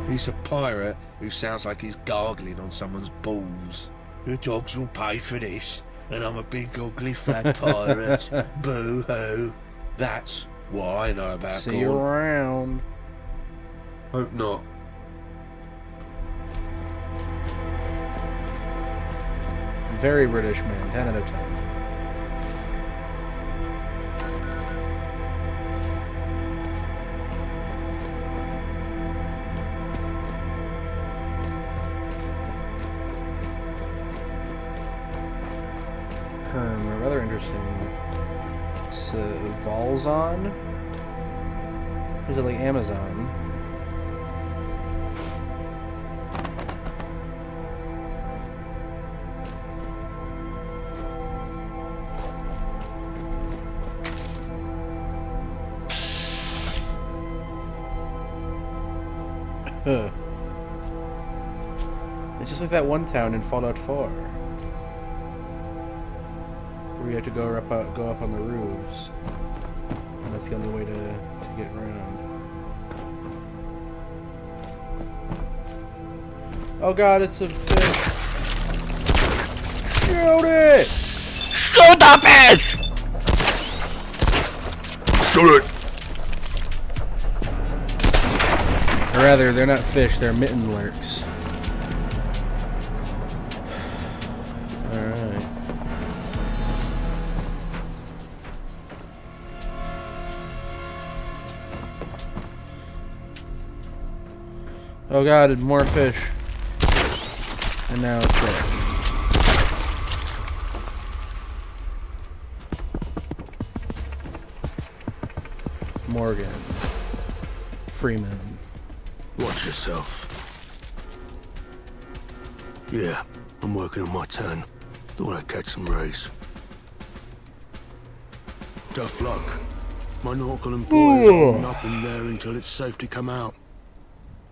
He's a pirate who sounds like he's gargling on someone's balls. The dogs will pay for this, and I'm a big ugly fat pirate. Boo-hoo. That's what I know about See you Gorn. around. Hope not. Very British man. 10 out of 10. rather interesting. It's Valzon? Is it like Amazon? It's just like that one town in Fallout 4, where you have to go up on the roofs, and that's the only way to get around. Oh god, it's a fish! Shoot it! Shoot the fish! Shoot it! Or rather, they're not fish, they're mitten lurks. Alright. Oh god, more fish. And now it's dead. Morgan. Freeman. Watch yourself. Yeah, I'm working on my turn. Thought I'd catch some rays. Tough luck. My nautical employers are not in there until it's safe to come out.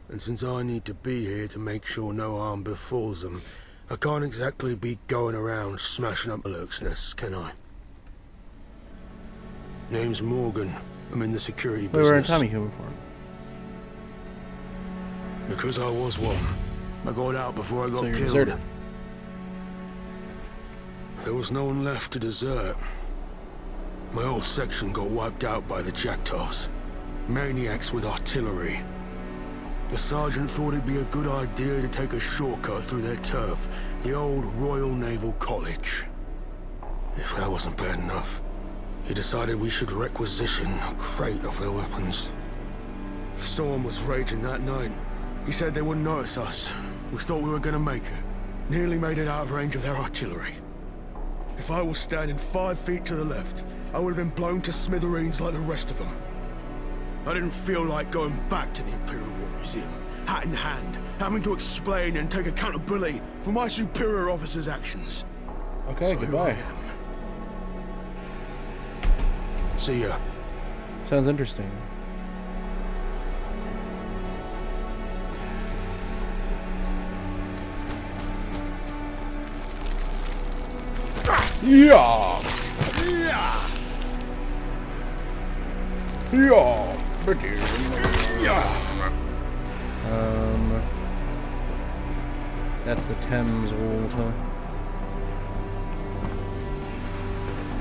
And since I need to be here to make sure no harm befalls them, I can't exactly be going around smashing up lurks' nests, can I? Name's Morgan. I'm in the security business. We were in Tommy uniform. Because I was one. I got out before I got So you're killed. deserted. There was no one left to desert. My whole section got wiped out by the Jackdaws. Maniacs with artillery. The sergeant thought it'd be a good idea to take a shortcut through their turf, the old Royal Naval College. If that wasn't bad enough, he decided we should requisition a crate of their weapons. Storm was raging that night. He said they wouldn't notice us. We thought we were gonna make it. Nearly made it out of range of their artillery. If I was standing 5 feet to the left, I would have been blown to smithereens like the rest of them. I didn't feel like going back to the Imperial War Museum, hat in hand, having to explain and take accountability for my superior officer's actions. Okay, So goodbye. here I am. See ya. Sounds interesting. Yeah! Yeah! Yeah! Yeah! That's the Thames Water.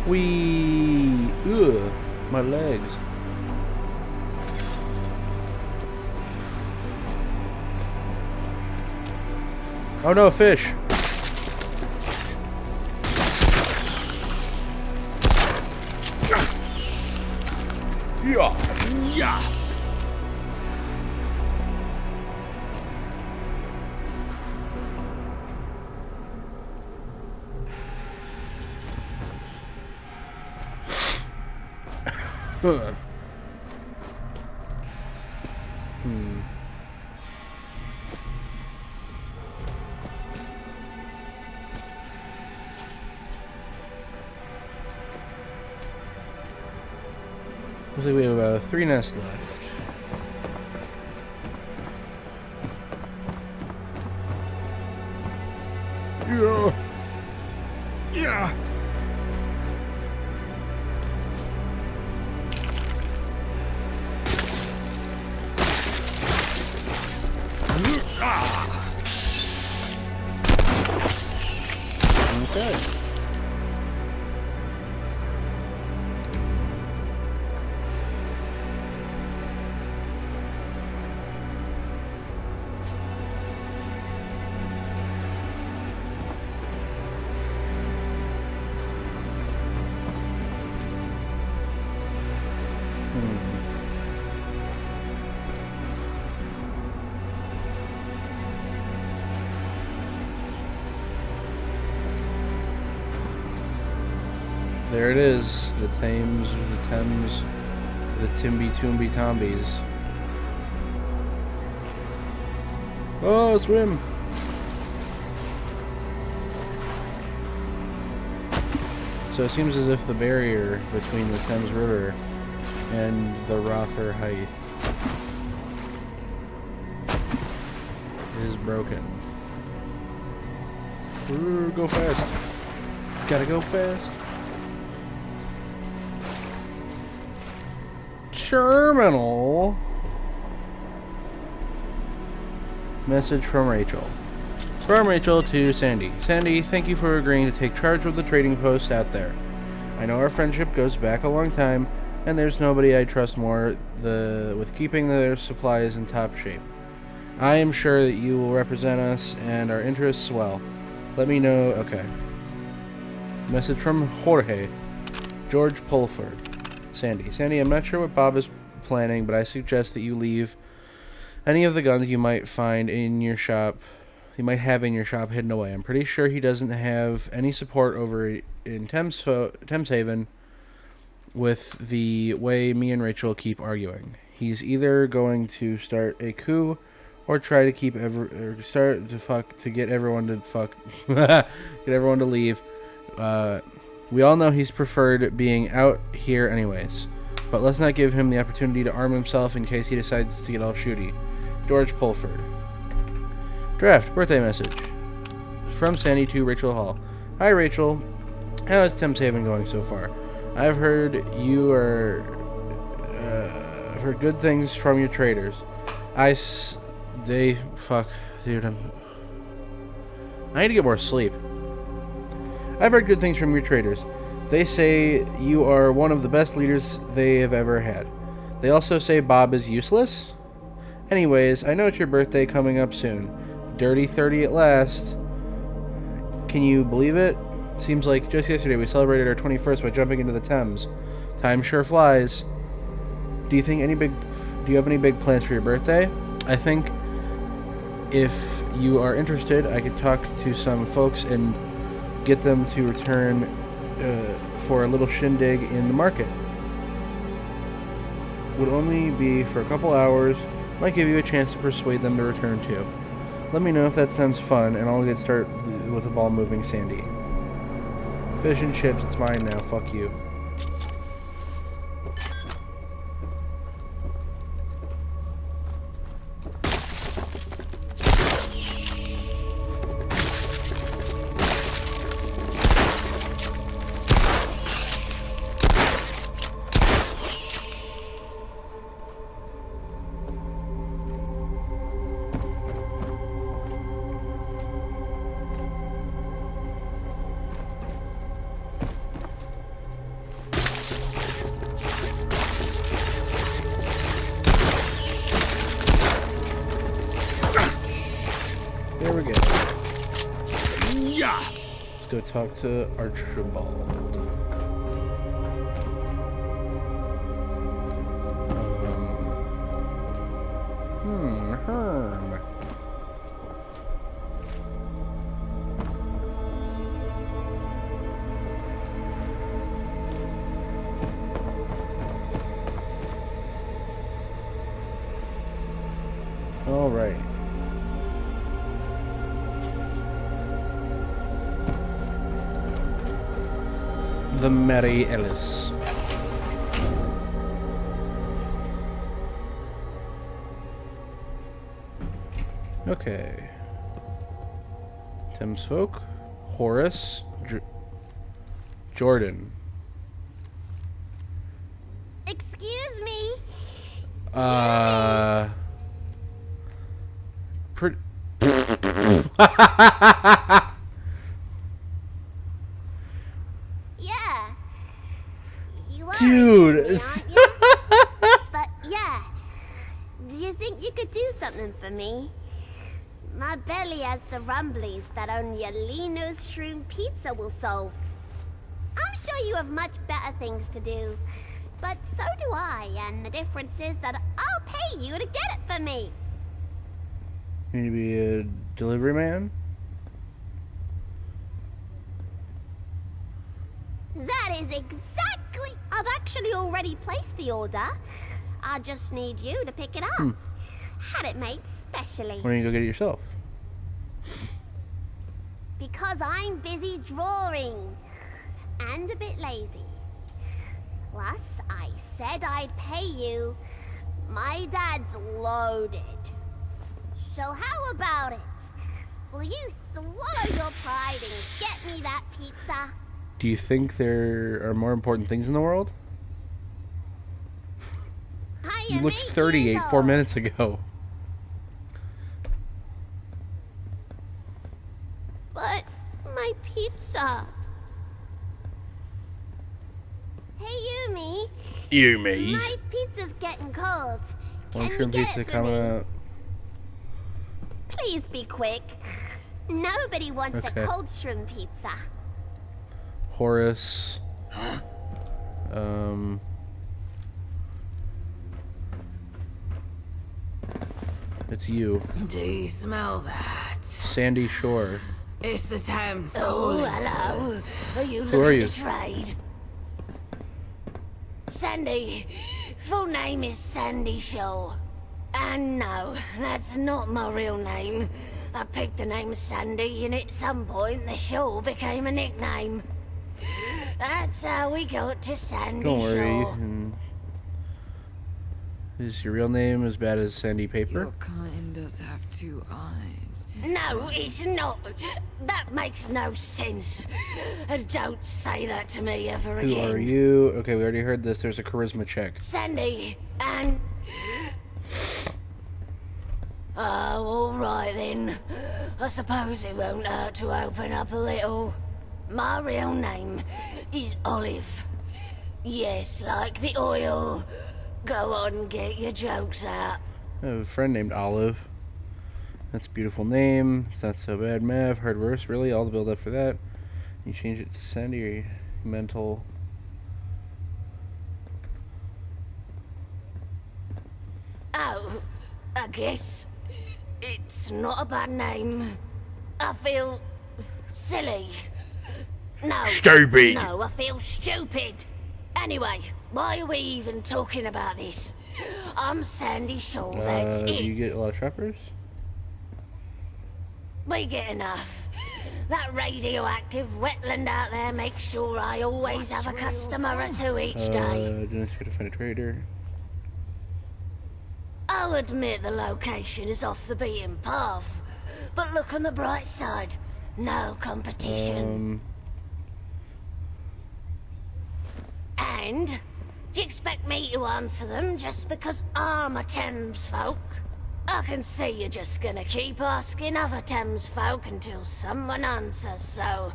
Wee! Ugh! My legs. Oh no, fish! Yeah! Yeah! Huh. Looks like we have about 3 nests left. Yeah! Yeah! Okay. There it is. The Thames, the Timby Toomby Tombies. Oh, swim! So it seems as if the barrier between the Thames River and the Rother Height is broken. Ooh, go fast. Gotta go fast. Terminal. Message from Rachel. From Rachel to Sandy. Sandy, thank you for agreeing to take charge of the trading post out there. I know our friendship goes back a long time, and there's nobody I trust more with keeping their supplies in top shape. I am sure that you will represent us and our interests well. Let me know. Okay. Message from Jorge. George Pulford. Sandy. Sandy, I'm not sure what Bob is planning, but I suggest that you leave any of the guns you might find in your shop, hidden away. I'm pretty sure he doesn't have any support over in Thames Haven with the way me and Rachel keep arguing. He's either going to start a coup or try to get everyone to leave. We all know he's preferred being out here anyways, but let's not give him the opportunity to arm himself in case he decides to get all shooty. George Pulford. Draft birthday message from Sandy to Rachel Hall. Hi Rachel, how is Thames Haven going so far? I've heard I've heard good things from your traders. Dude, I need to get more sleep. I've heard good things from your traders. They say you are one of the best leaders they have ever had. They also say Bob is useless. Anyways, I know it's your birthday coming up soon. Dirty 30 at last. Can you believe it? Seems like just yesterday we celebrated our 21st by jumping into the Thames. Time sure flies. Do you have any big plans for your birthday? I think if you are interested, I could talk to some folks and get them to return for a little shindig in the market. Would only be for a couple hours. Might give you a chance to persuade them to return too. Let me know if that sounds fun, and I'll get started with the ball moving, Sandy. Fish and chips, it's mine now. Fuck you. There we go. Yeah. Let's go talk to Archibald. Herm. All right. The Mary Ellis. Okay. Thames Folk. Horace. Jordan. Excuse me. Pretty. Yeah. You are. Dude. Aren't you? But yeah. Do you think you could do something for me? My belly has the rumblies that only a Lino's Shroom pizza will solve. I'm sure you have much better things to do. But so do I, and the difference is that I'll pay you to get it for me. You need to be a delivery man? That is exactly... I've actually already placed the order. I just need you to pick it up. Had it made specially. Why don't you go get it yourself? Because I'm busy drawing. And a bit lazy. Plus, I said I'd pay you. My dad's loaded. So how about it? Will you swallow your pride and get me that pizza? Do you think there are more important things in the world? You looked 38 4 minutes ago. But my pizza. Hey, Yumi. Yumi. My pizza's getting cold. One Can you shrimp get pizza it for coming me? up. Please be quick. Nobody wants Okay. a cold shrimp pizza. Horace. It's you. Do you smell that? Sandy Shore. It's the Thames. Oh, hello. Are you Who are looking you? to trade? Sandy. Full name is Sandy Shaw. And no, that's not my real name. I picked the name Sandy, and at some point the Shaw became a nickname. That's how we got to Sandy Don't worry. Shaw. Is your real name as bad as Sandy Paper? Your kind does have two eyes. No, it's not. That makes no sense. And don't say that to me ever Who again. are you? Okay, we already heard this. There's a charisma check. Sandy, and... Oh, all right then. I suppose it won't hurt to open up a little. My real name is Olive. Yes, like the oil. Go on, get your jokes out. I have a friend named Olive. That's a beautiful name. It's not so bad, Mav. Hard verse, really? All the build up for that. You change it to Sandy or mental. Oh, I guess it's not a bad name. I feel silly. No. Stupid. No, I feel stupid. Anyway, why are we even talking about this? I'm Sandy Shaw, that's Do you it. get a lot of shoppers? We get enough. That radioactive wetland out there makes sure I always have a customer or two each day. Didn't expect to find a trader. I'll admit the location is off the beaten path, but look on the bright side. No competition. And? Do you expect me to answer them just because I'm a Thames folk? I can see you're just gonna keep asking other Thames folk until someone answers, so...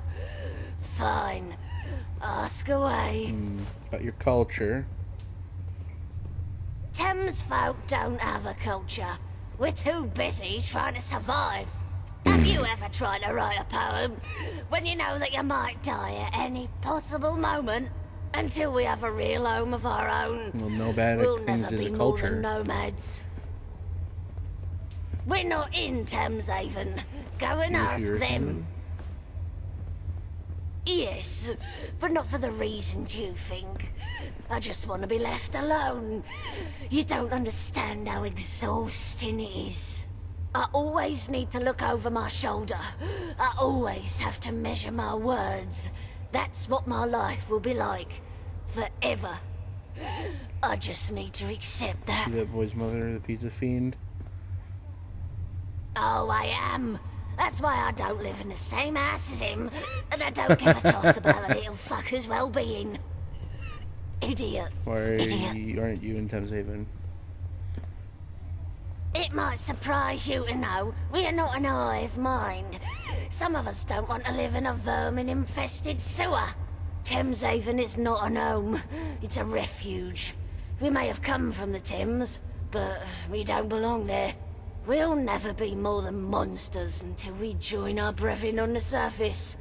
Fine. Ask away. About your culture. Thames folk don't have a culture. We're too busy trying to survive. Have you ever tried to write a poem when you know that you might die at any possible moment? Until we have a real home of our own, Well, no bad we'll things never is be a more than culture. nomads. We're not in Thameshaven. Go and If ask you're them. coming. Yes, but not for the reasons you think. I just want to be left alone. You don't understand how exhausting it is. I always need to look over my shoulder. I always have to measure my words. That's what my life will be like. Forever. I just need to accept that. See that boy's mother, the pizza fiend? Oh, I am. That's why I don't live in the same house as him, and I don't give a toss about the little fucker's well-being. Idiot. Why Idiot. aren't you in Thameshaven? It might surprise you to know we are not an hive mind. Some of us don't want to live in a vermin-infested sewer. Thameshaven is not an home. It's a refuge. We may have come from the Thames, but we don't belong there. We'll never be more than monsters until we join our brethren on the surface.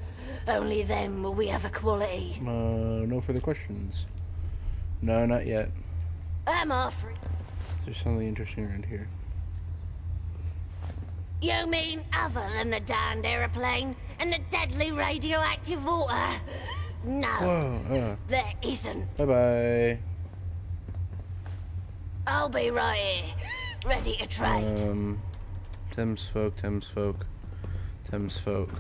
Only then will we have equality. No further questions. No, not yet. I'm offering. There's something interesting around here. You mean other than the damned aeroplane and the deadly radioactive water? No, Whoa. there isn't. Bye-bye. I'll be right here, ready to trade. Thames folk, Thames folk, Thames folk.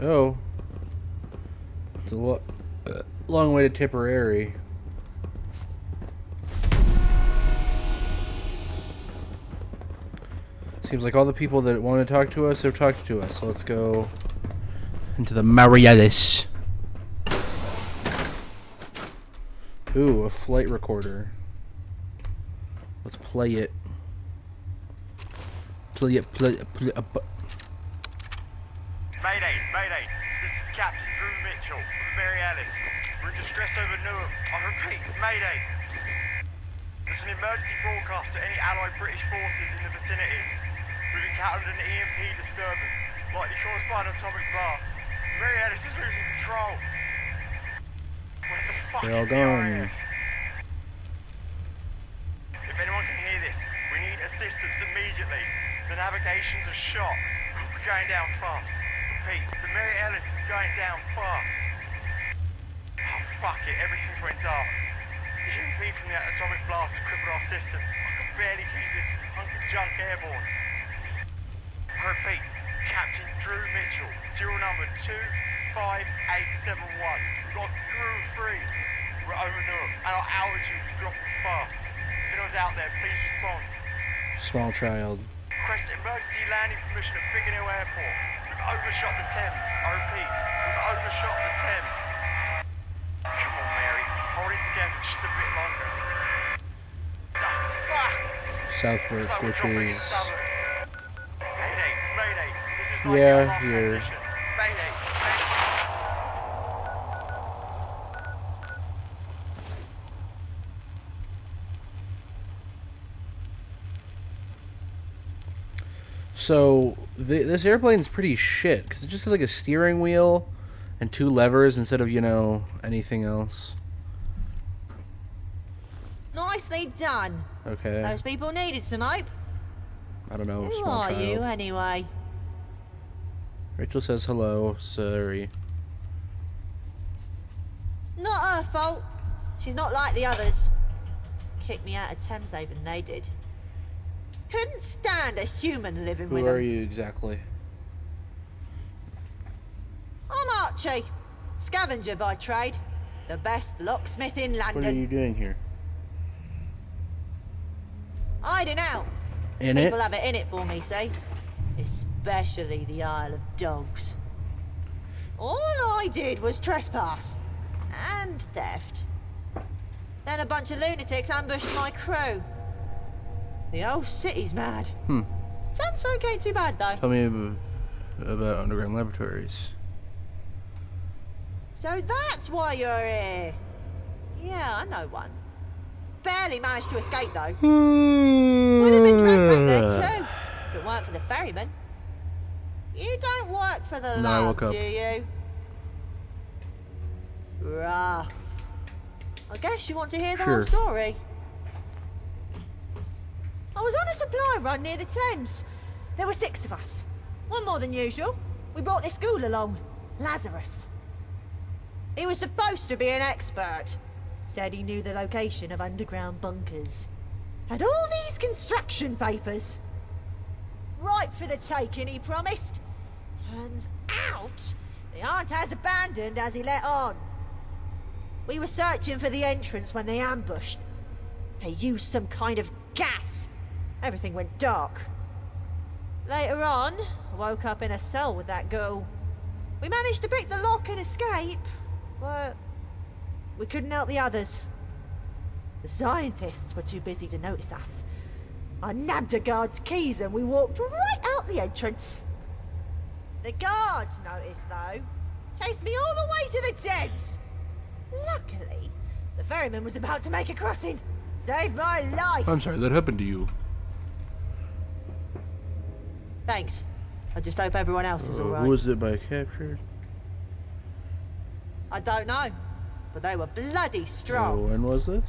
Oh. It's a long way to Tipperary. Seems like all the people that want to talk to us have talked to us. So let's go into the Mariellis. Ooh, a flight recorder. Let's play it. Play it. Mayday, mayday. This is Captain Drew Mitchell from the Mary Alice. We're in distress over Newham. I repeat, mayday. This is an emergency broadcast to any Allied British forces in the vicinity. We've encountered an EMP disturbance, likely caused by an atomic blast. The Mary Alice is losing control. Where the fuck They're all is the gone. RAF? If anyone can hear this, we need assistance immediately. The navigations are shot. We're going down fast. Repeat, the Mary Ellis is going down fast. Oh, fuck it, everything's went dark. The EMP from the atomic blast has crippled our systems. I can barely keep this hunk of junk airborne. I repeat, Captain Drew Mitchell, serial number 25871. We've got crew 3. We're over Newham, and our altitude is dropping fast. If anyone's out there, please respond. Small child. Request emergency landing permission at Biggin Hill Airport. We've overshot the Thames. I repeat, we've overshot the Thames. Come on, Mary. Hold it together just a bit longer. Oh, fuck! Southwark, Looks like we're which dropping is... Southwark. Mayday, mayday. This is my Yeah, last here. transition. Mayday, mayday. So, this airplane's pretty shit, because it just has like a steering wheel and 2 levers instead of, you know, anything else. Nicely done. Okay. Those people needed some hope. I don't know, Who small are child. you, anyway? Rachel says hello, sorry. Not her fault. She's not like the others. Kicked me out of Thameshaven, they did. Couldn't stand a human living with Who them. are you exactly? I'm Archie. Scavenger by trade. The best locksmith in London. What are you doing here? Hiding out. In People it? have it in it for me, see? Especially the Isle of Dogs. All I did was trespass. And theft. Then a bunch of lunatics ambushed my crew. The whole city's mad. Thamesfolk ain't too bad, though. Tell me about underground laboratories. So that's why you're here. Yeah, I know one. Barely managed to escape, though. Would have been dragged back there, too, if it weren't for the ferryman. You don't work for the No, I lab, woke up. do you? Rough. I guess you want to hear the whole Sure. story. I was on a supply run near the Thames. There were 6 of us. One more than usual. We brought this ghoul along. Lazarus. He was supposed to be an expert. Said he knew the location of underground bunkers. Had all these construction papers. Ripe for the taking, he promised. Turns out, they aren't as abandoned as he let on. We were searching for the entrance when they ambushed. They used some kind of gas. Everything went dark. Later on, I woke up in a cell with that girl. We managed to pick the lock and escape, but we couldn't help the others. The scientists were too busy to notice us. I nabbed a guard's keys and we walked right out the entrance. The guards noticed, though. Chased me all the way to the Thames. Luckily, the ferryman was about to make a crossing. Saved my life. I'm sorry, that happened to you. Thanks. I just hope everyone else is alright. Who was it by captured? I don't know, but they were bloody strong. When was this?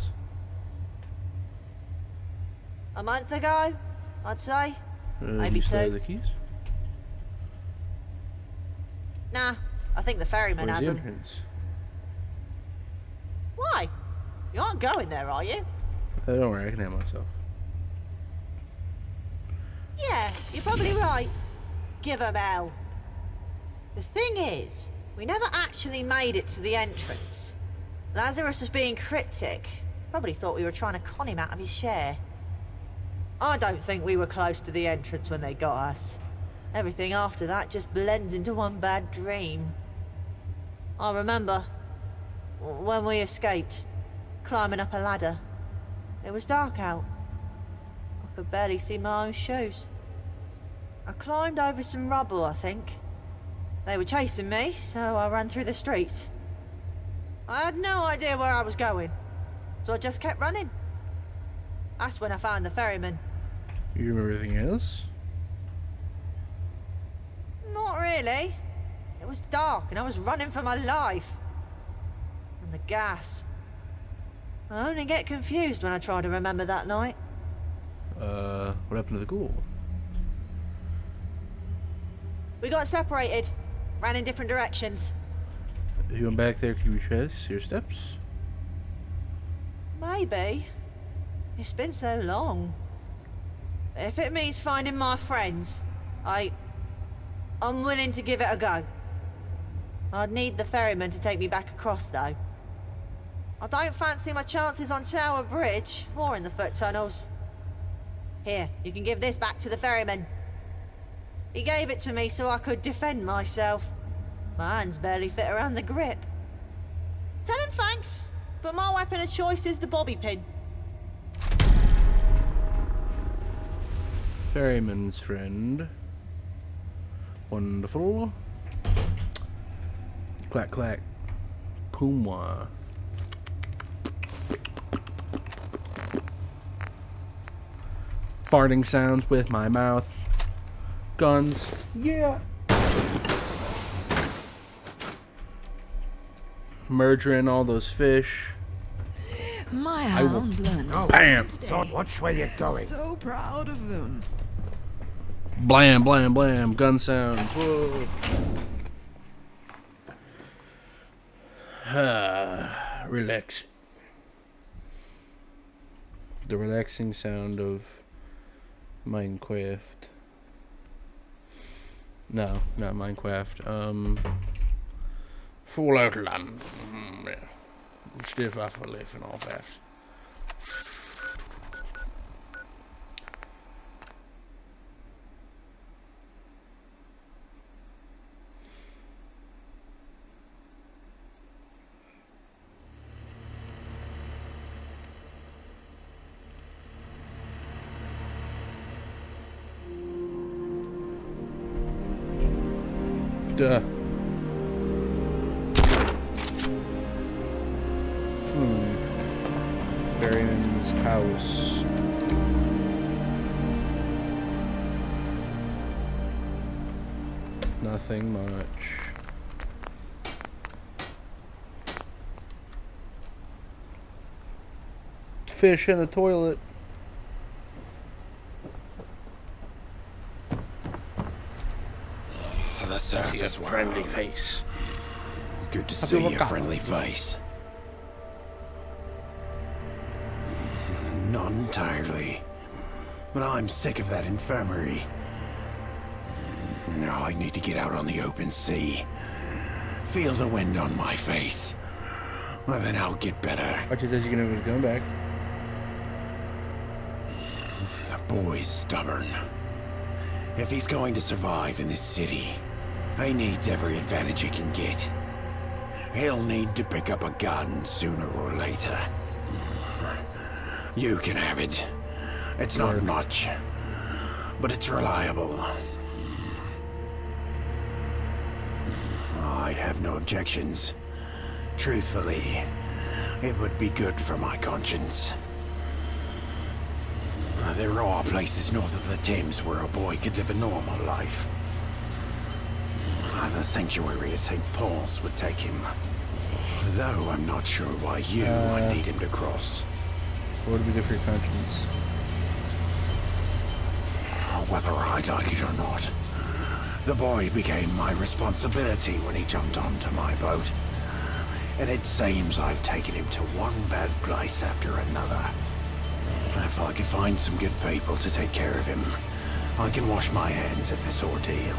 A month ago, I'd say. Maybe you still have 2. the keys? Nah, I think the ferryman Where's has the them. entrance? Why? You aren't going there, are you? Don't worry, I can handle myself. Yeah, you're probably right. Give 'em hell. The thing is, we never actually made it to the entrance. Lazarus was being cryptic. Probably thought we were trying to con him out of his share. I don't think we were close to the entrance when they got us. Everything after that just blends into one bad dream. I remember when we escaped, climbing up a ladder. It was dark out. I could barely see my own shoes. I climbed over some rubble, I think. They were chasing me, so I ran through the streets. I had no idea where I was going, so I just kept running. That's when I found the ferryman. You remember everything else? Not really. It was dark and I was running for my life. And the gas. I only get confused when I try to remember that night. What happened to the ghoul? We got separated. Ran in different directions. You went back there, could you retrace your steps? Maybe. It's been so long. If it means finding my friends, I'm willing to give it a go. I'd need the ferryman to take me back across, though. I don't fancy my chances on Tower Bridge, or in the foot tunnels. Here, you can give this back to the ferryman. He gave it to me so I could defend myself. My hands barely fit around the grip. Tell him thanks, but my weapon of choice is the bobby pin. Ferryman's friend. Wonderful. Clack clack. Pumwa. Farting sounds with my mouth. Guns. Yeah. Murdering all those fish. My I will- hounds learned. Oh, Bam! So watch where you're going. So proud of them. Blam, blam, blam. Gun sounds. Whoa. Relax. The relaxing sound of Minecraft. No, not Minecraft. Fallout Land. Ja. Stiff afgeleefd en al vast. Duh. Ferryman's house. Nothing much. Fish in the toilet. The surface See a friendly world. face. Good to I feel see like a I- friendly face. Not entirely. But I'm sick of that infirmary. Now I need to get out on the open sea. Feel the wind on my face. Well, then I'll get better. Archie says you're gonna go back. The boy's stubborn. If he's going to survive in this city, he needs every advantage he can get. He'll need to pick up a gun sooner or later. You can have it. It's not much, but it's reliable. I have no objections. Truthfully, it would be good for my conscience. There are places north of the Thames where a boy could live a normal life. The sanctuary at St. Paul's would take him. Though I'm not sure why you would need him to cross. What would be good for your conscience? Whether I like it or not, The boy became my responsibility when he jumped onto my boat. And it seems I've taken him to one bad place after another. If I could find some good people to take care of him, I can wash my hands of this ordeal.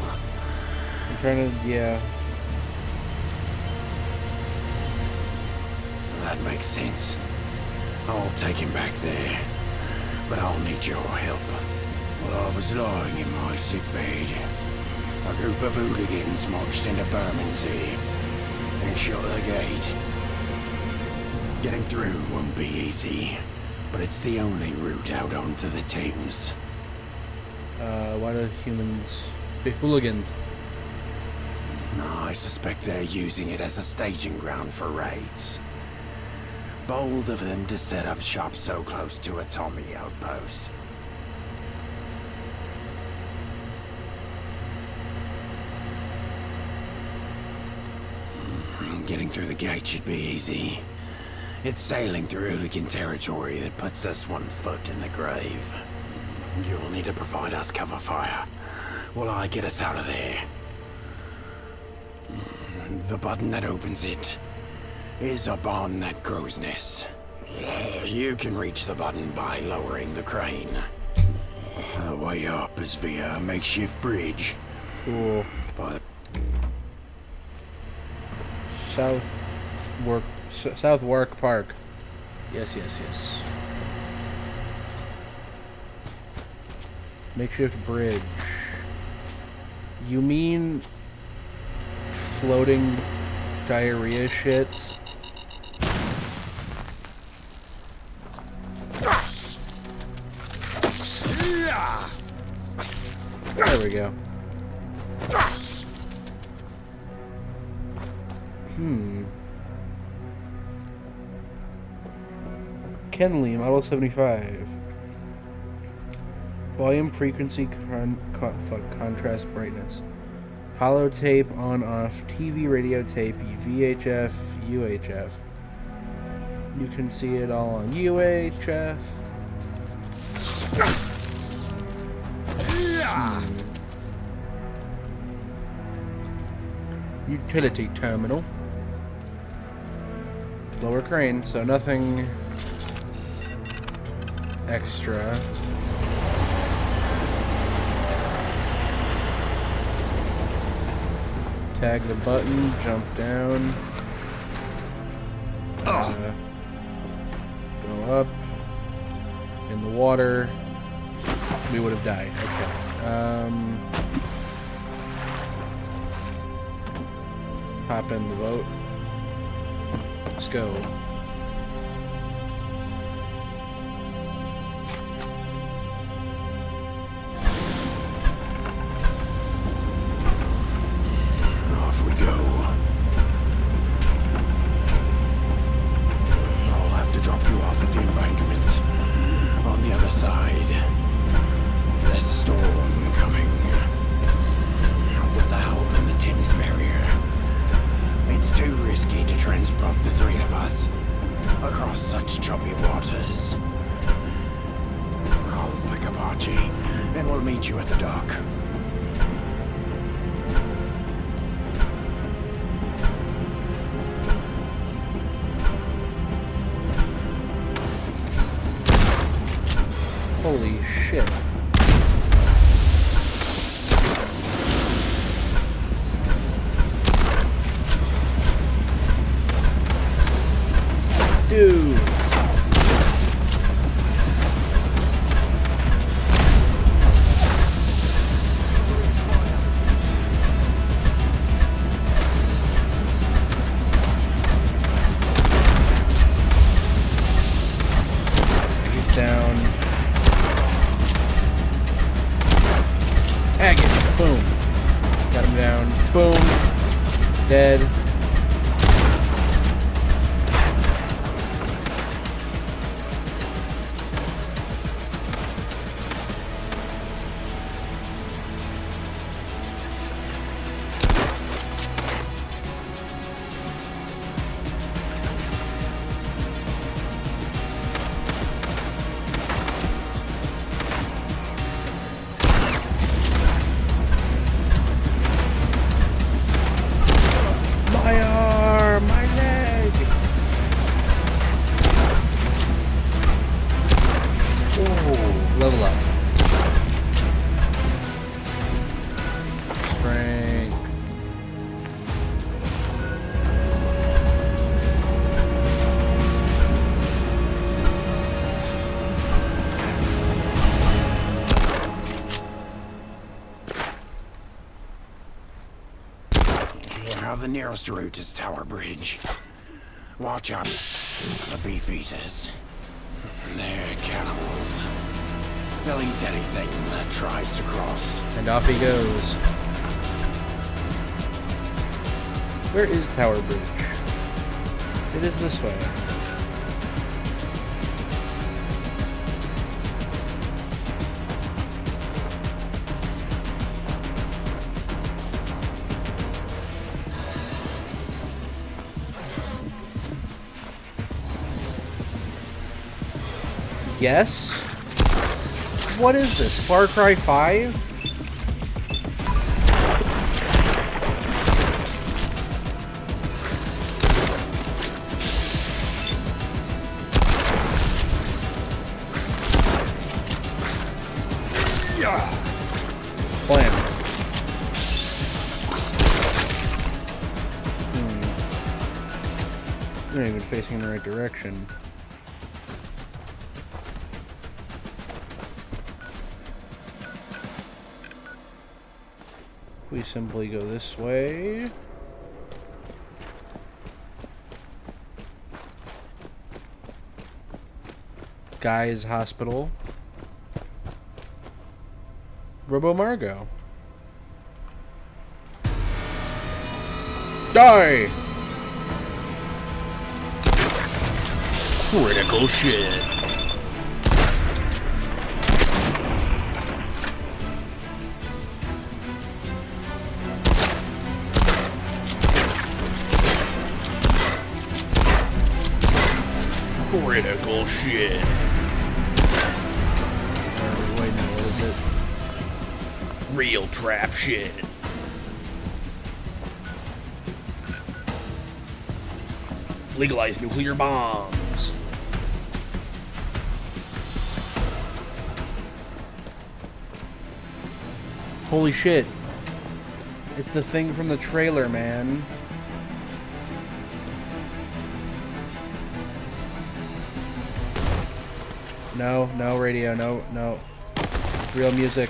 I'm trying to, yeah. That makes sense. I'll take him back there, but I'll need your help. While I was lying in my sick bed, a group of hooligans marched into Bermondsey and shut the gate. Getting through won't be easy, but it's the only route out onto the Thames. Why do humans be hooligans? I suspect they're using it as a staging ground for raids. Bold of them to set up shop so close to a Tommy outpost. Getting through the gate should be easy. It's sailing through hooligan territory that puts us one foot in the grave. You'll need to provide us cover fire while I get us out of there. The button that opens it is up on that crow's nest. You can reach the button by lowering the crane. The way up is via a makeshift bridge. Cool. But Southwark Park. Yes, yes, yes. Makeshift bridge. You mean floating diarrhea shit? There we go. Kenley, Model 75. Volume, frequency, contrast, brightness. Holotape, on, off, TV, radio tape, VHF, UHF. You can see it all on UHF. Utility terminal. Lower crane, so nothing extra. Tag the button, jump down. Go up. In the water. We would have died. Okay. Hop in the boat. Let's go. Off we go. I'll have to drop you off at the embankment. On the other side. There's a storm coming. With the howl in the Thames barrier. It's too risky to transport the three of us across such choppy waters. I'll pick up Archie, and we'll meet you at the dock. Holy shit. Dude. Get down. Tag it. Boom. Got him down. Boom. Dead. level up. Strength. Now the nearest route is Tower Bridge. Watch out. The beef eaters. They're cannibals. They'll eat anything that tries to cross. And off he goes. Where is Tower Bridge? It is this way. Yes? What is this? Far Cry 5? Plan. They're not even facing in the right direction. We simply go this way. Guy's Hospital. Robo Margo. Die! Critical shit. Critical shit. Wait, no, what is it? Real trap shit. Legalize nuclear bombs. Holy shit. It's the thing from the trailer, man. No, no radio, no, no. Real music.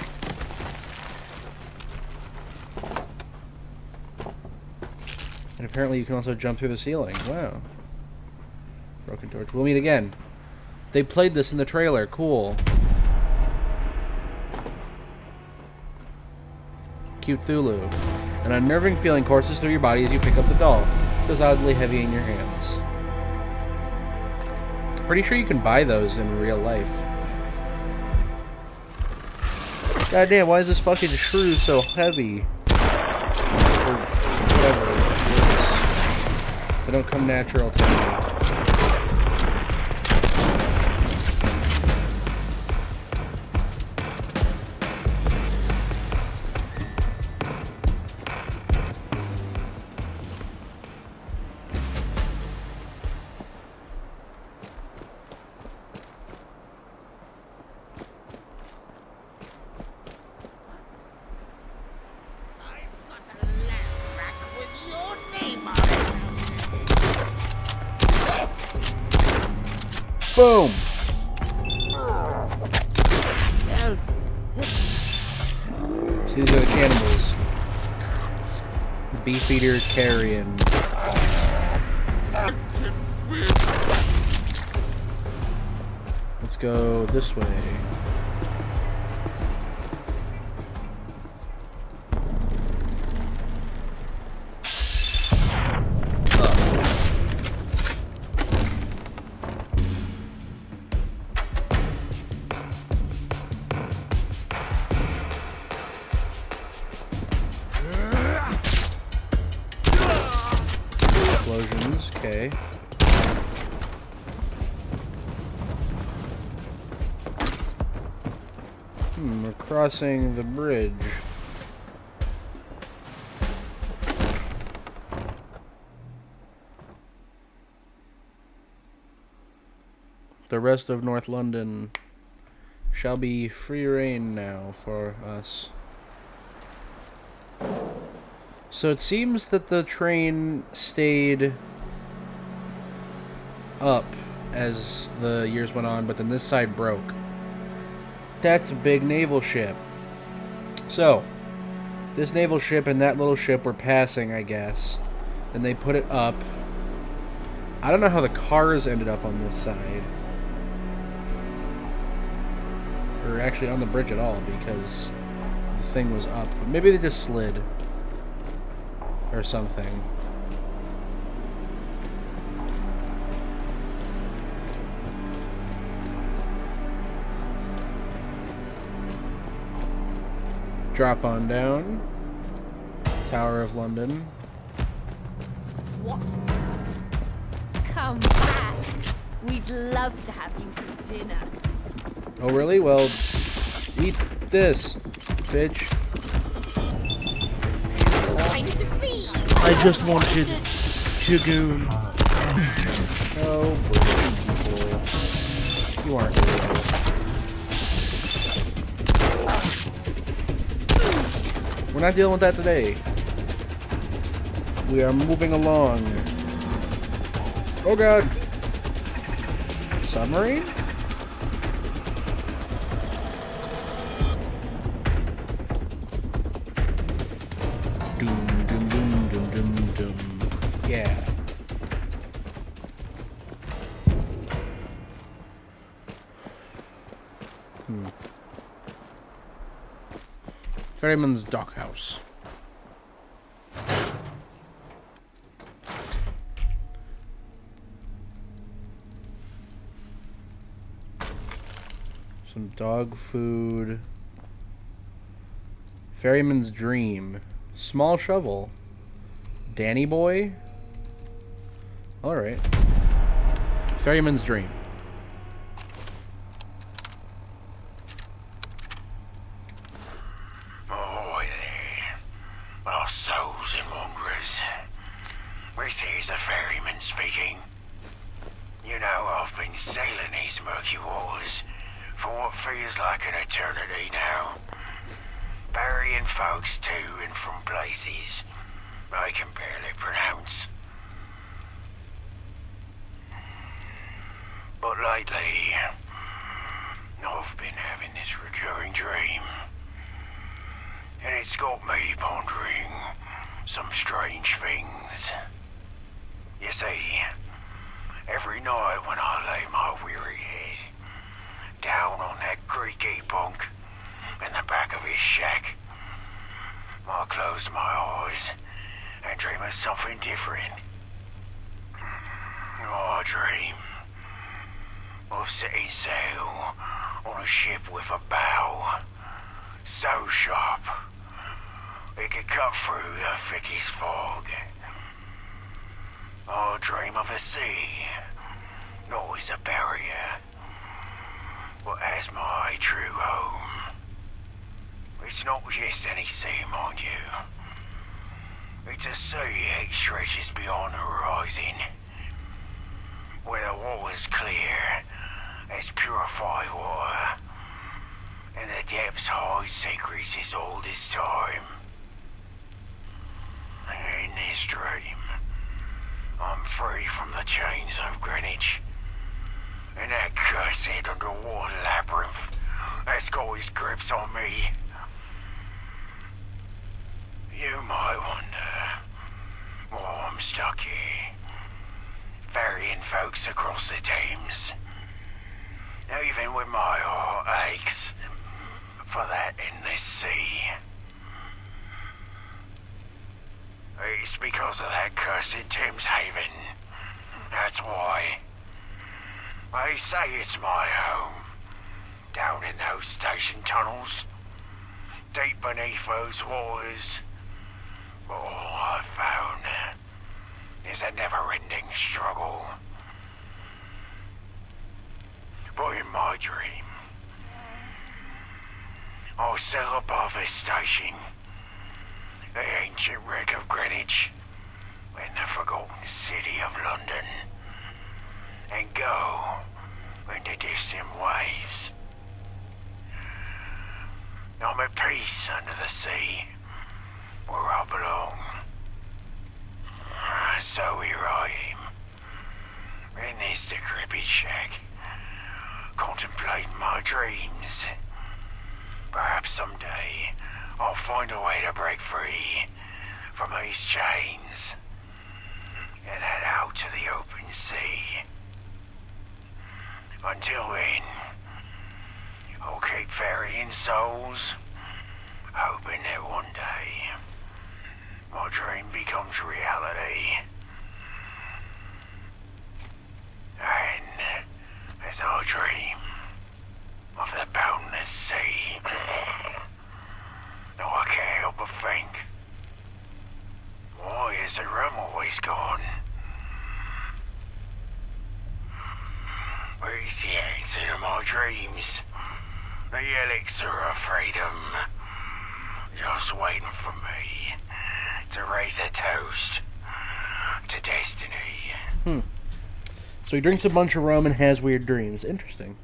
And apparently you can also jump through the ceiling. Wow. Broken torch. We'll meet again. They played this in the trailer. Cool. Cute Thulu. An unnerving feeling courses through your body as you pick up the doll. It feels oddly heavy in your hands. Pretty sure you can buy those in real life. Goddamn, why is this fucking shrew so heavy? Or whatever it is. They don't come natural to me. Boom! So these are the cannibals. Beefeater carrion. Let's go this way. Explosions, okay. We're crossing the bridge. The rest of North London shall be free reign now for us. So it seems that the train stayed up as the years went on, but then this side broke. That's a big naval ship. So, this naval ship and that little ship were passing, I guess. And they put it up. I don't know how the cars ended up on this side. Or actually on the bridge at all, because the thing was up. Maybe they just slid. Or something. Drop on down. Tower of London. What? Come back. We'd love to have you for dinner. Oh, really? Well, eat this, bitch. I just wanted to go. Oh, people. You aren't real. We're not dealing with that today. We are moving along. Oh god. Submarine? Doom, doom, doom, doom, doom, doom. Yeah. Ferryman's Dockhouse. Some dog food. Ferryman's Dream. Small shovel. Danny Boy? Alright. Ferryman's Dream. Ahoy there, lost souls and wanderers. This here's a ferryman speaking. You know, I've been sailing these murky waters for what feels like an eternity now. Burying folks to and from places I can barely pronounce. But lately, I've been having this recurring dream. And it's got me pondering some strange things. You see, every night when I lay my weary head down on that creaky bunk in the back of his shack, I close my eyes and dream of something different. I dream of setting sail on a ship with a bow so sharp it could cut through the thickest fog. I dream of a sea, not as a barrier, but as my true home. It's not just any sea, mind you. It's a sea that stretches beyond the horizon, where the water's clear as purified water, and the depths hide secrets as old as time. And in this dream, I'm free from the chains of Greenwich, and that cursed underwater labyrinth that's got his grips on me. You might wonder why I'm stuck here, ferrying folks across the Thames, even when my heart aches for that endless sea. It's because of that cursed Thames Haven. That's why. They say it's my home, down in those station tunnels, deep beneath those waters. But all I've found is a never-ending struggle. But in my dream, I'll sail above this station, the ancient wreck of Greenwich, in the forgotten city of London, and go into distant waves. I'm at peace under the sea, where I belong. So here I am, in this decrepit shack, contemplating my dreams. Perhaps someday I'll find a way to break free from these chains and head out to the open sea. Until then, I'll keep ferrying souls, hoping that one day my dream becomes reality. And as I dream of the boundless sea, no, I can't help but think, why is the rum always gone? Where's the answer to my dreams? The elixir of freedom, just waiting for me to raise a toast to destiny. So he drinks a bunch of rum and has weird dreams. Interesting.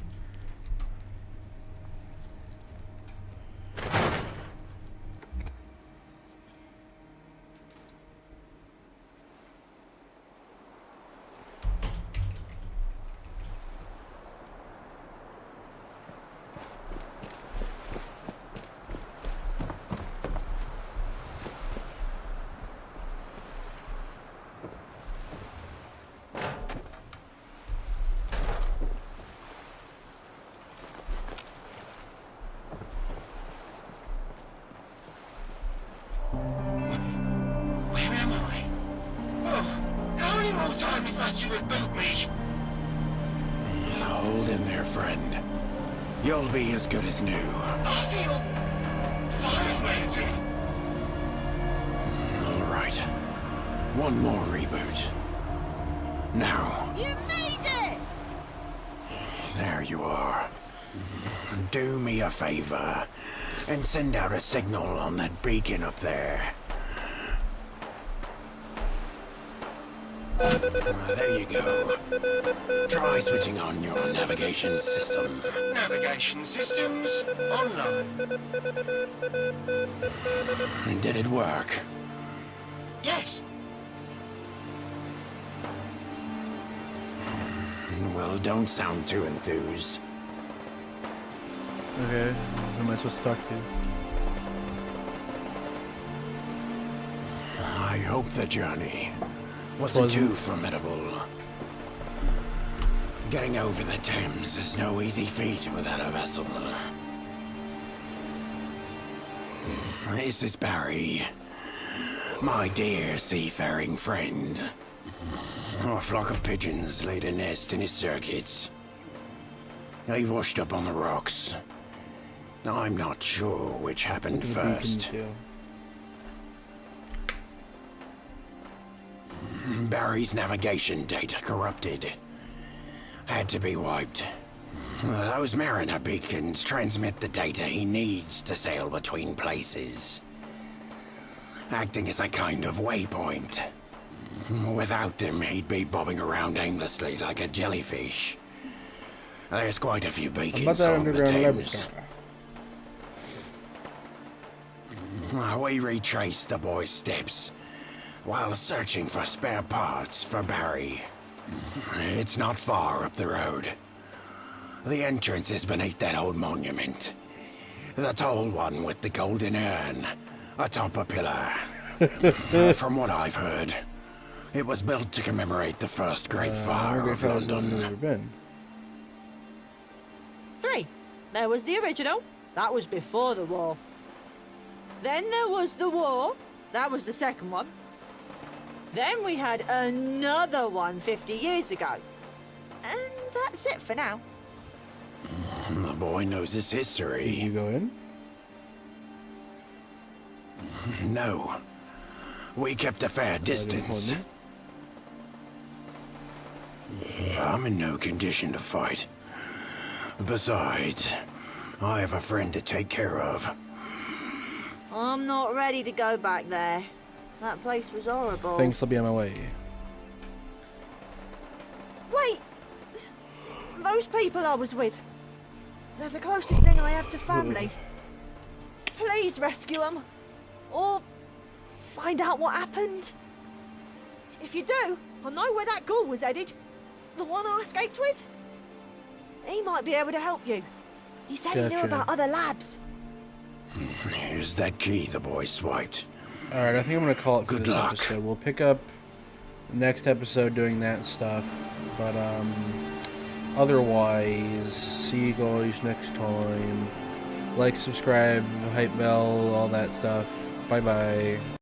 Where am I? Oh, how many more times must you reboot me? Hold in there, friend. You'll be as good as new. I feel violated. All right. One more reboot. Now. You made it! There you are. Do me a favor and send out a signal on that beacon up there. There you go. Try switching on your navigation system. Navigation systems online. Did it work? Yes. Well, don't sound too enthused. Okay, who am I supposed to talk to? I hope the journey wasn't too formidable. Getting over the Thames is no easy feat without a vessel. This is Barry, my dear seafaring friend. A flock of pigeons laid a nest in his circuits. They washed up on the rocks. I'm not sure which happened first. Barry's navigation data corrupted. Had to be wiped. Those Mariner beacons transmit the data he needs to sail between places, acting as a kind of waypoint. Without them, he'd be bobbing around aimlessly like a jellyfish. There's quite a few beacons on the Thames. We retraced the boy's steps while searching for spare parts for Barry. It's not far up the road. The entrance is beneath that old monument. The tall one with the golden urn atop a pillar. From what I've heard, it was built to commemorate the first Great Fire of London. 3. There was the original. That was before the war. Then there was the war. That was the second one. Then we had another one 50 years ago. And that's it for now. The boy knows his history. Did you go in? No. We kept a fair distance. I'm in no condition to fight. Besides, I have a friend to take care of. I'm not ready to go back there. That place was horrible. Thanks, I'll be on my way. Wait! Those people I was with. They're the closest thing I have to family. please rescue them. Or find out what happened. If you do, I'll know where that ghoul was headed. The one I escaped with. He might be able to help you. He said he knew Gotcha. about other labs. Here's that key the boy swiped. Alright, I think I'm going to call it for Good this luck. episode. We'll pick up the next episode doing that stuff. But, otherwise, see you guys next time. Like, subscribe, hype bell, all that stuff. Bye-bye.